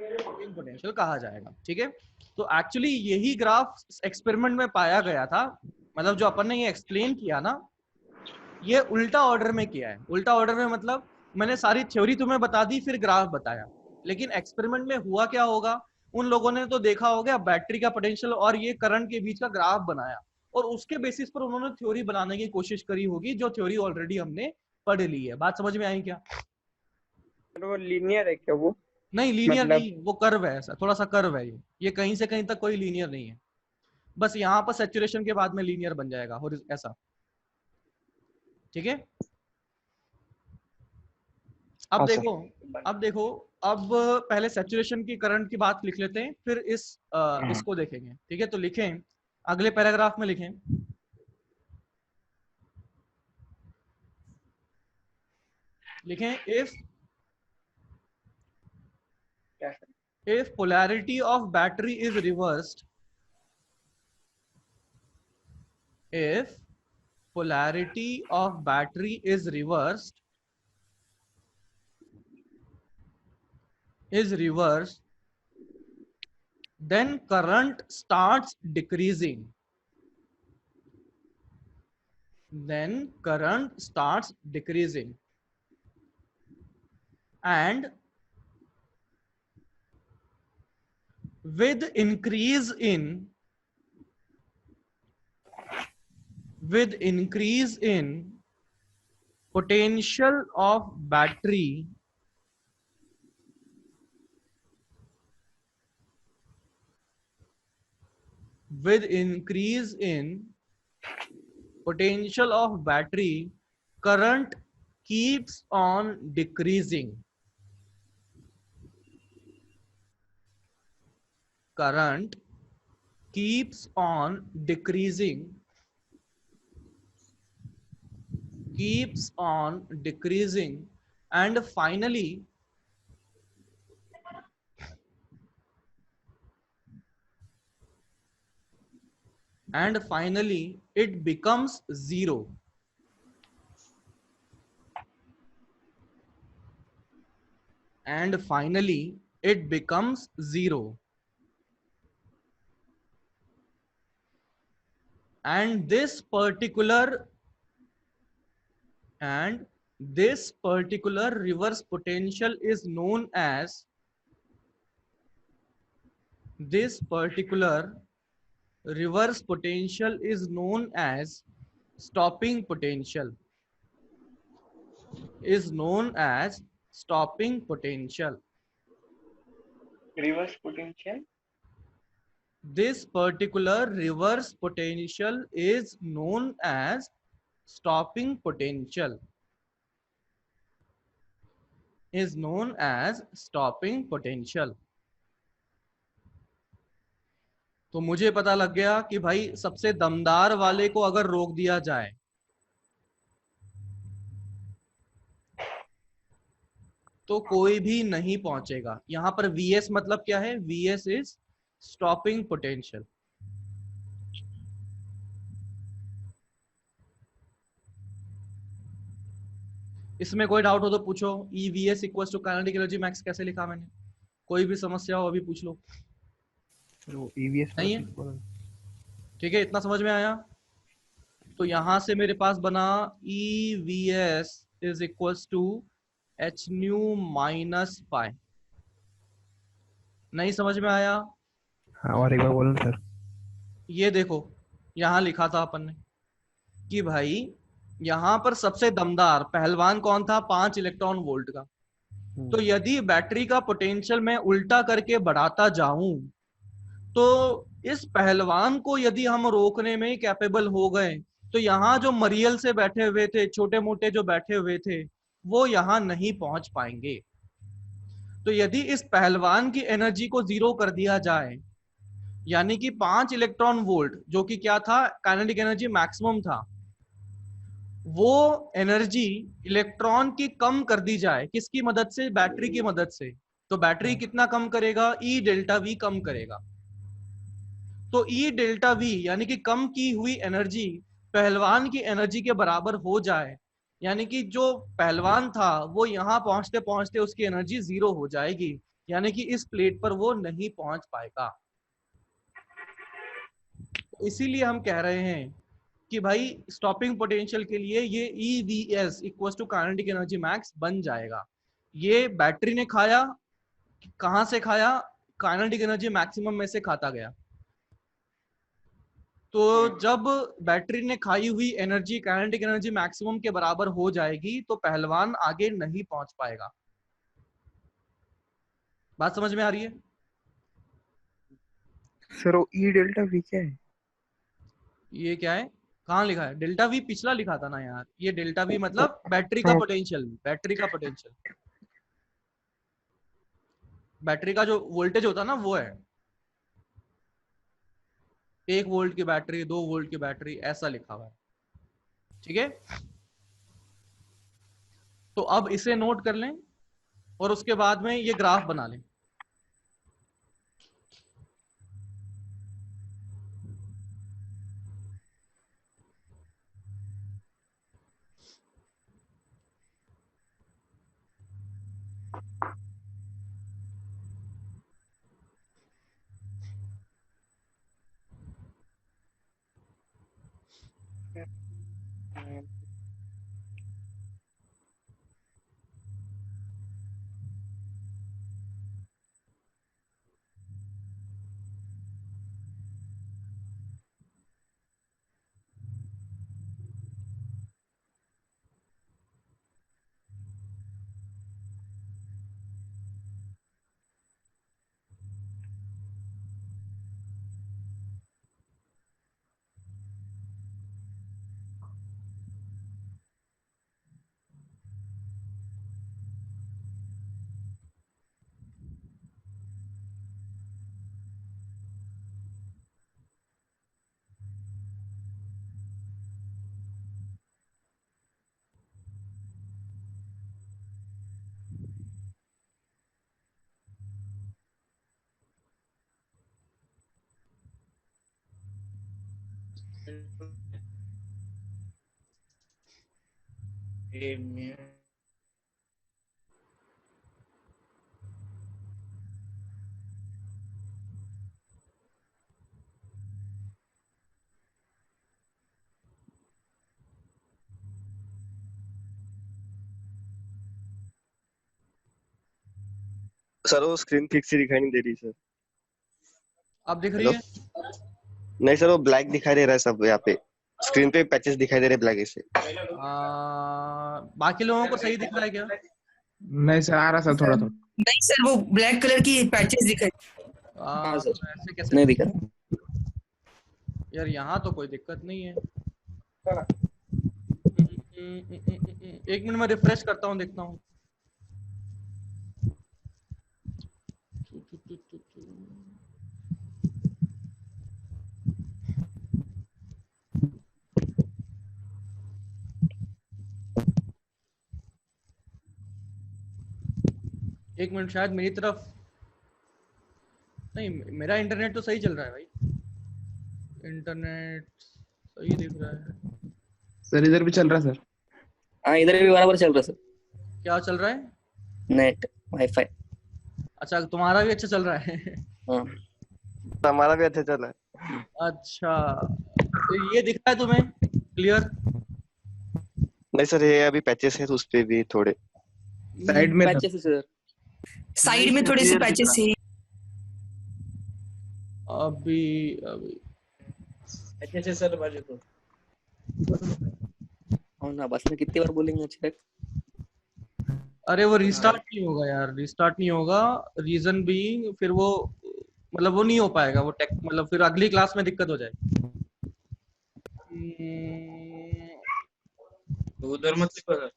S1: स्टॉपिंग पोटेंशियल कहा जाएगा। ठीक है, तो एक्चुअली यही ग्राफ एक्सपेरिमेंट में पाया गया था। मतलब जो अपन ने ये एक्सप्लेन किया ना, ये उल्टा ऑर्डर में किया है। उल्टा ऑर्डर में मतलब मैंने सारी थ्योरी तुम्हें बता दी, फिर ग्राफ बताया, लेकिन एक्सपेरिमेंट में हुआ क्या होगा? उन लोगों ने तो देखा होगा बैटरी का पोटेंशियल और ये करंट के बीच का ग्राफ बनाया, और उसके बेसिस पर उन्होंने थ्योरी बनाने की कोशिश करी होगी, जो थ्योरी ऑलरेडी हमने पढ़ ली है। बात समझ में आई क्या?
S3: वो लीनियर है क्या वो?
S1: नहीं, लीनियर
S3: मतलब...
S1: नहीं, वो कर्व है, ऐसा थोड़ा सा कर्व है। ये कहीं से कहीं तक कोई लीनियर नहीं है, बस यहाँ पर सैचुरेशन के बाद में लीनियर बन जाएगा और ऐसा। ठीक है, अब देखो, अब पहले सैचुरेशन की करंट की बात लिख लेते हैं, फिर इसको देखेंगे। ठीक है, तो लिखें, अगले पैराग्राफ में लिखें, if polarity of battery is reversed, if polarity of battery is reversed, then current starts decreasing. and with increase in potential of battery, with increase in potential of battery, current keeps on decreasing. Current keeps on decreasing, and finally it becomes zero. And finally it becomes zero. And this particular reverse potential is known as stopping potential.
S7: Reverse potential.
S1: This particular reverse potential is known as stopping potential. तो मुझे पता लग गया कि भाई सबसे दमदार वाले को अगर रोक दिया जाए तो कोई भी नहीं पहुंचेगा. यहां पर Vs मतलब क्या है? Vs is stopping potential. इसमें कोई डाउट हो तो पूछो. EVS equals to kinetic energy max कैसे लिखा मैंने? कोई भी समस्या हो अभी पूछ लो.
S5: वो EVS
S1: नहीं है? ठीक है, इतना समझ में आया. तो यहां से मेरे पास बना EVS is equals to h nu minus pi. नहीं समझ में आया?
S5: हाँ, और एक बार बोलो सर.
S1: ये देखो यहां लिखा था अपन ने कि भाई यहां पर सबसे दमदार पहलवान कौन था? 5 इलेक्ट्रॉन वोल्ट का. तो यदि बैटरी का पोटेंशियल मैं उल्टा करके बढ़ाता जाऊं तो इस पहलवान को यदि हम रोकने में कैपेबल हो गए तो यहाँ जो मरियल से बैठे हुए थे, छोटे मोटे जो बैठे हुए थे, वो यहाँ नहीं पहुंच पाएंगे. तो यदि इस पहलवान की एनर्जी को जीरो कर दिया जाए, यानी कि 5 इलेक्ट्रॉन वोल्ट जो कि क्या था? काइनेटिक एनर्जी मैक्सिमम था, वो एनर्जी इलेक्ट्रॉन की कम कर दी जाए. किसकी मदद से? बैटरी की मदद से. तो बैटरी कितना कम करेगा? E डेल्टा V कम करेगा. तो E डेल्टा V यानी कि कम की हुई एनर्जी पहलवान की एनर्जी के बराबर हो जाए, यानी कि जो पहलवान था वो यहां पहुंचते पहुंचते उसकी एनर्जी जीरो हो जाएगी, यानी कि इस प्लेट पर वो नहीं पहुंच पाएगा. इसीलिए हम कह रहे हैं कि भाई स्टॉपिंग पोटेंशियल के लिए ये EVS equals to kinetic energy max बन जाएगा. ये बैटरी ने खाया. कहां से खाया? काइनेटिक एनर्जी मैक्सिमम में से खाता गया. तो जब बैटरी ने खाई हुई एनर्जी काइनेटिक एनर्जी मैक्सिमम के बराबर हो जाएगी तो पहलवान आगे नहीं पहुंच पाएगा. बात समझ में आ रही है?
S3: सर वो E डेल्टा V क्या है?
S1: ये क्या है? कहाँ लिखा है? डेल्टा V पिछला लिखा था ना यार. ये डेल्टा V मतलब बैटरी का पोटेंशियल. बैटरी का जो वोल्टेज होता है ना वो है 1 वोल्ट की बैटरी, 2 वोल्ट की बैटरी, ऐसा लिखा हुआ है. ठीक है, तो अब इसे नोट कर लें और उसके बाद में ये ग्राफ बना लें.
S9: सर वो स्क्रीन ठीक से दिखाई नहीं दे रही सर।
S1: अब दिख रही
S9: हेलो,
S1: है?
S9: नहीं सर वो ब्लैक दिखाई दे रहा है सब यहाँ पे स्क्रीन पे पैचेस दिखाई दे रहे ब्लैक ऐसे।
S1: बाकी लोगों को सही दिख रहा है क्या?
S5: नहीं सर, आ रहा सर थोड़ा थोड़ा।
S6: नहीं सर, वो ब्लैक कलर की पैचेस दिखाई।
S1: हाँ
S6: सर,
S1: तो ऐसे कैसे
S6: नहीं दिख रहा
S1: यार? यहाँ तो कोई दिक्कत नहीं है। एक मिनट में रिफ्रेश करता हूँ, देखता हूँ। एक मिनट, शायद मेरी तरफ नहीं, मेरा इंटरनेट तो सही चल रहा है भाई, इंटरनेट सही दिख रहा है।
S5: सर इधर भी चल रहा है सर।
S6: हाँ, इधर भी बराबर चल रहा है सर।
S1: क्या चल रहा है?
S6: Net, wifi.
S1: अच्छा, तुम्हारा भी अच्छा चल रहा है?
S6: हाँ।
S9: हमारा भी अच्छा चल रहा है।
S1: अच्छा, तो ये दिख रहा है तुम्हें क्लियर?
S9: नहीं सर ये अभी पैचेस है तो उस पे भी थोड़े
S5: साइड में
S6: पैचेस है सर, साइड में थोड़े से पैचेस है।
S1: अभी अभी
S7: अच्छे सर बाजू तो
S6: हाँ ना, बस में कितनी बार बोलेंगे अच्छे तक।
S1: अरे वो रिस्टार्ट नहीं होगा यार, रिस्टार्ट नहीं होगा। रीजन बीइंग फिर वो मतलब वो नहीं हो पाएगा, वो टेक मतलब फिर अगली क्लास में दिक्कत हो जाएगी।
S7: उधर मत लिखो सर,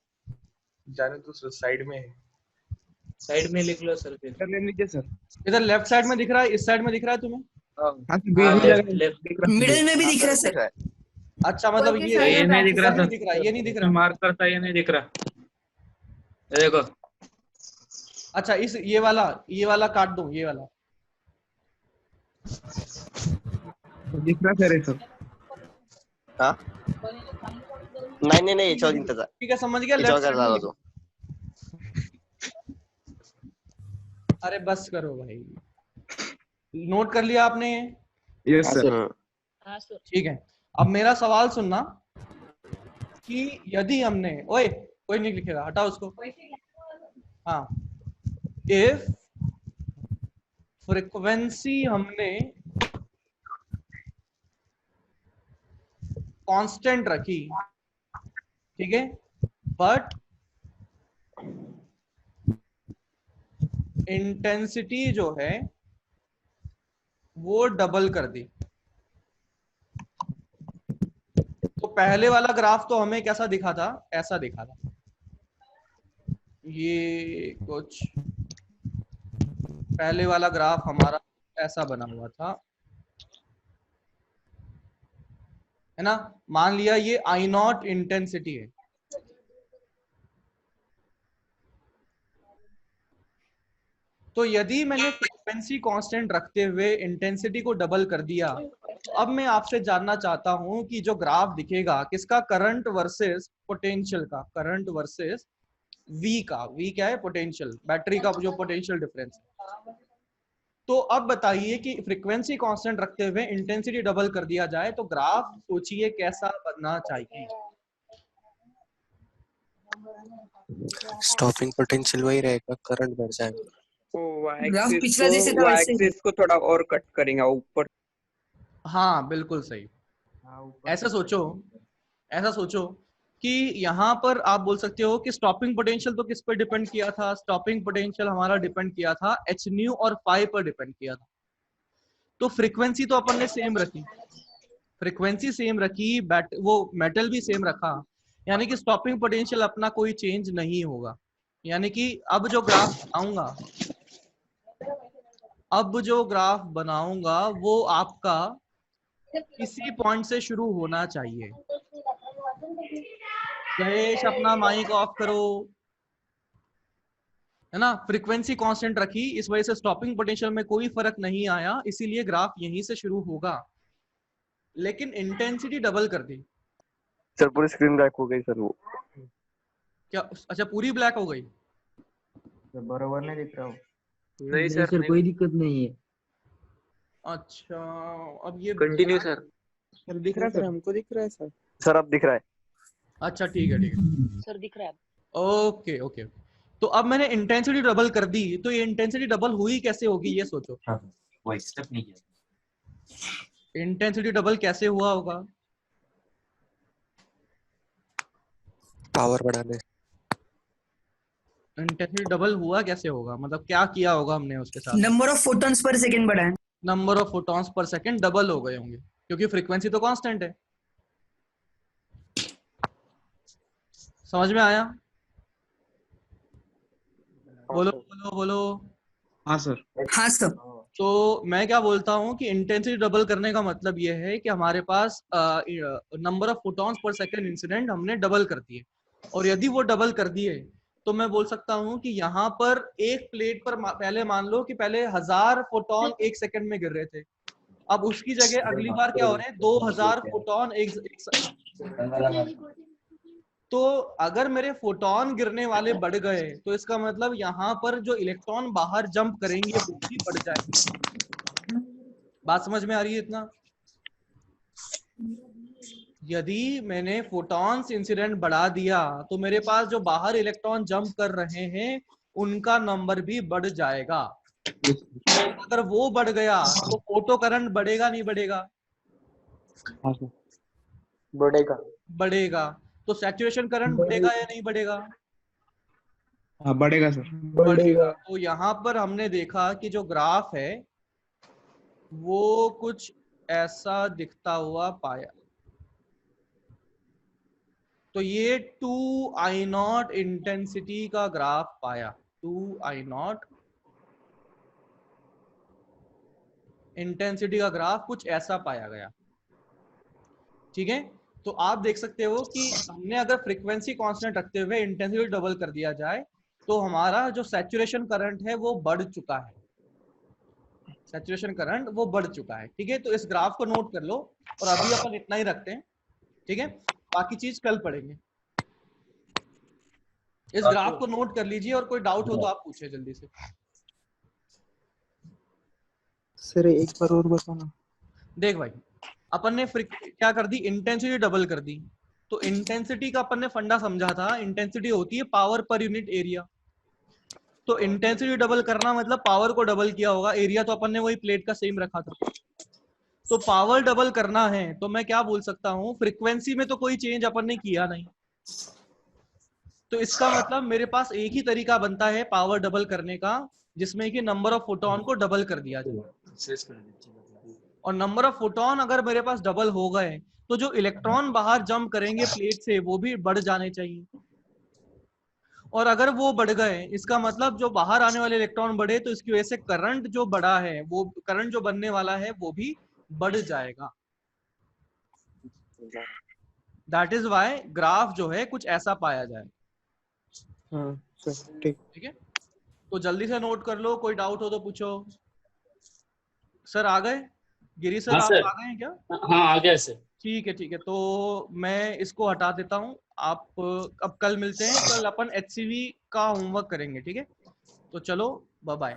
S8: जाने तो सर साइड में है।
S7: साइड में लिख लो सर फिर।
S5: इधर ले लीजिए सर।
S1: इधर लेफ्ट साइड में दिख रहा है, इस साइड में दिख रहा है तुम्हें?
S5: हाँ सर, बीच में जगह
S7: लेफ्ट
S5: दिख रहा है।
S6: मिडिल में भी दिख रहा है सर।
S1: अच्छा, मतलब
S7: ये नहीं दिख रहा
S1: नहीं
S7: सर,
S1: दिख रहा, ये नहीं दिख रहा।
S7: मार्क करता ये नहीं दिख रहा, ये देखो।
S1: अच्छा, इस ये वाला काट दूं, ये वाला
S5: दिख रहा सर ये सब।
S9: हाँ नहीं याच्यावर दिन त्याचा
S1: ठीक है, समझ गया।
S9: याच्यावर
S1: लेफ्ट
S9: काय झाला
S1: साइड
S9: तो
S1: अरे बस करो भाई, नोट कर लिया आपने?
S5: Yes sir.
S9: हाँ।
S1: ठीक है, अब मेरा सवाल सुनना कि यदि हमने, ओए कोई नहीं लिखेगा, हटाओ उसको। हाँ, इफ फ्रीक्वेंसी हमने कांस्टेंट रखी, ठीक है, बट इंटेंसिटी जो है वो डबल कर दी, तो पहले वाला ग्राफ तो हमें कैसा दिखा था? ऐसा दिखा था, ये कुछ पहले वाला ग्राफ हमारा ऐसा बना हुआ था, है ना? मान लिया ये I0 इंटेंसिटी है, तो यदि मैंने फ्रीक्वेंसी कांस्टेंट रखते हुए इंटेंसिटी को डबल कर दिया, तो अब मैं आपसे जानना चाहता हूं कि जो ग्राफ दिखेगा किसका, करंट वर्सेस पोटेंशियल का, करंट वर्सेस V का। V क्या है? पोटेंशियल, बैटरी का जो पोटेंशियल डिफरेंस है। तो अब बताइए कि फ्रीक्वेंसी कांस्टेंट रखते हुए इंटेंसिटी डबल कर दिया जाए तो ग्राफ सोचिए कैसा बनना चाहिए?
S2: स्टॉपिंग पोटेंशियल वही रहेगा, करंट बढ़ जाएगा।
S6: ग्राफ पिछला जैसे था वैसे।
S3: एक्सिस को थोड़ा और कट करेंगे ऊपर।
S1: हाँ बिल्कुल सही। ऐसा सोचो कि यहाँ पर आप बोल सकते हो कि स्टॉपिंग पोटेंशियल तो किस पर डिपेंड किया था? स्टॉपिंग पोटेंशियल हमारा डिपेंड किया था h न्यू और फाई पर डिपेंड किया था। तो फ्रीक्वेंसी तो अपन ने सेम रखी, फ्रीक्वेंसी सेम रखी, वो मेटल भी सेम रखा, यानी कि स्टॉपिंग पोटेंशियल अपना कोई चेंज नहीं होगा। यानी कि अब जो ग्राफ बनाऊंगा वो आपका किसी पॉइंट से शुरू होना चाहिए। जयेश अपना माइक ऑफ करो, है ना? फ्रीक्वेंसी कांस्टेंट रखी, इस वजह से स्टॉपिंग पोटेंशियल में कोई फर्क नहीं आया, इसीलिए ग्राफ यहीं से शुरू होगा। लेकिन इंटेंसिटी डबल कर दी।
S9: सर पूरी स्क्रीन ब्लैक हो गई सर वो।
S1: क्या? अच्छा पूरी ब्लैक हो गई।
S3: बराबर नहीं दिख रहा हो।
S2: नहीं सर
S3: कोई दिक्कत नहीं है।
S1: अच्छा अब ये
S2: कंटिन्यू सर।
S5: सर दिख रहा है सर, हमको दिख रहा है सर।
S9: सर अब दिख रहा है।
S1: अच्छा ठीक है ठीक है।
S4: सर दिख रहा है।
S1: Okay okay. तो अब मैंने इंटेंसिटी डबल कर दी, तो ये इंटेंसिटी डबल हुई कैसे होगी ये सोचो।
S10: वो स्टेप नहीं किया।
S1: इंटेंसिटी डबल कैसे हुआ होगा?
S2: पावर बढ़ाने।
S1: इंटेंसिटी डबल हुआ कैसे होगा, मतलब क्या किया होगा हमने उसके साथ?
S6: Number of photons per second बढ़ा है।
S1: Number of photons per second double हो गए होंगे, क्योंकि फ्रीक्वेंसी तो कांस्टेंट है। समझ में आया? बोलो बोलो बोलो।
S5: हाँ सर।
S6: हाँ सर।
S1: तो मैं क्या बोलता हूँ कि इंटेंसिटी डबल करने का मतलब ये है कि हमारे पास number of photons per second incident हमने डबल कर दिए, और यदि वो डबल कर दिए तो मैं बोल सकता हूँ कि यहाँ पर एक प्लेट पर पहले मान लो कि पहले 1000 फोटॉन एक सेकंड में गिर रहे थे, अब उसकी जगह अगली बार क्या हो रहे हैं 2000 फोटॉन तो अगर मेरे फोटॉन गिरने वाले बढ़ गए तो इसका मतलब यहाँ पर जो इलेक्ट्रॉन बाहर जंप करेंगे वो भी बढ़ जाएंगे। बात समझ में आ रही है इतना? यदि मैंने फोटॉन्स इंसिडेंट बढ़ा दिया तो मेरे पास जो बाहर इलेक्ट्रॉन जंप कर रहे हैं उनका नंबर भी बढ़ जाएगा। अगर वो बढ़ गया तो फोटो करंट बढ़ेगा नहीं बढ़ेगा?
S3: बढ़ेगा।
S1: बढ़ेगा। तो सैचुरेशन करंट बढ़ेगा या नहीं बढ़ेगा?
S5: हाँ बढ़ेगा सर।
S1: बढ़ेगा। तो यहाँ पर हमने देखा कि जो ग्राफ है वो कुछ ऐसा दिखता हुआ पाया। तो ये 2I0 इंटेंसिटी का ग्राफ पाया। 2I0 इंटेंसिटी का ग्राफ कुछ ऐसा पाया गया। ठीक है, तो आप देख सकते हो कि हमने अगर फ्रीक्वेंसी कांस्टेंट रखते हुए इंटेंसिटी डबल कर दिया जाए तो हमारा जो सैचुरेशन करंट है वो बढ़ चुका है। सैचुरेशन करंट वो बढ़ चुका है। ठीक है, तो इस ग्राफ को नोट कर लो और अभी अपन इतना ही रखते हैं। ठीक है, बाकी चीज कल पढ़ेंगे। इस ग्राफ को नोट कर लीजिए और कोई डाउट हो तो आप पूछे जल्दी से।
S5: सर एक बार और बताना।
S1: देख भाई, अपन ने क्या कर दी, इंटेंसिटी डबल कर दी। तो इंटेंसिटी का अपन ने फंडा समझा था, इंटेंसिटी होती है पावर पर यूनिट एरिया। तो इंटेंसिटी डबल करना मतलब पावर को डबल किया होगा, एरिया तो अपन ने वही प्लेट का सेम रखा था। तो पावर डबल करना है तो मैं क्या बोल सकता हूँ, फ्रीक्वेंसी में तो कोई चेंज अपन ने किया नहीं, तो इसका मतलब मेरे पास एक ही तरीका बनता है पावर डबल करने का, जिसमें कि नंबर ऑफ फोटोन को डबल कर दिया जाए। और नंबर ऑफ फोटोन अगर मेरे पास डबल हो गए तो जो इलेक्ट्रॉन बाहर जंप करेंगे प्लेट से वो भी बढ़ जाने चाहिए, और अगर वो बढ़ गए इसका मतलब जो बाहर आने वाले इलेक्ट्रॉन बढ़े तो इसकी वजह से करंट जो बढ़ा है, वो करंट जो बनने वाला है वो भी बढ़ जाएगा। दैट इज वाई ग्राफ जो है कुछ ऐसा पाया जाए।
S5: हाँ सर ठीक।
S1: ठीक है, तो जल्दी से नोट कर लो, कोई डाउट हो तो पूछो। सर आ गए? गिरी सर आप आ गए हैं क्या?
S10: हाँ आ गया सर।
S1: ठीक है ठीक है, तो मैं इसको हटा देता हूँ। आप अब कल मिलते हैं, कल अपन HCV का होमवर्क करेंगे। ठीक है, तो चलो बाय बाय।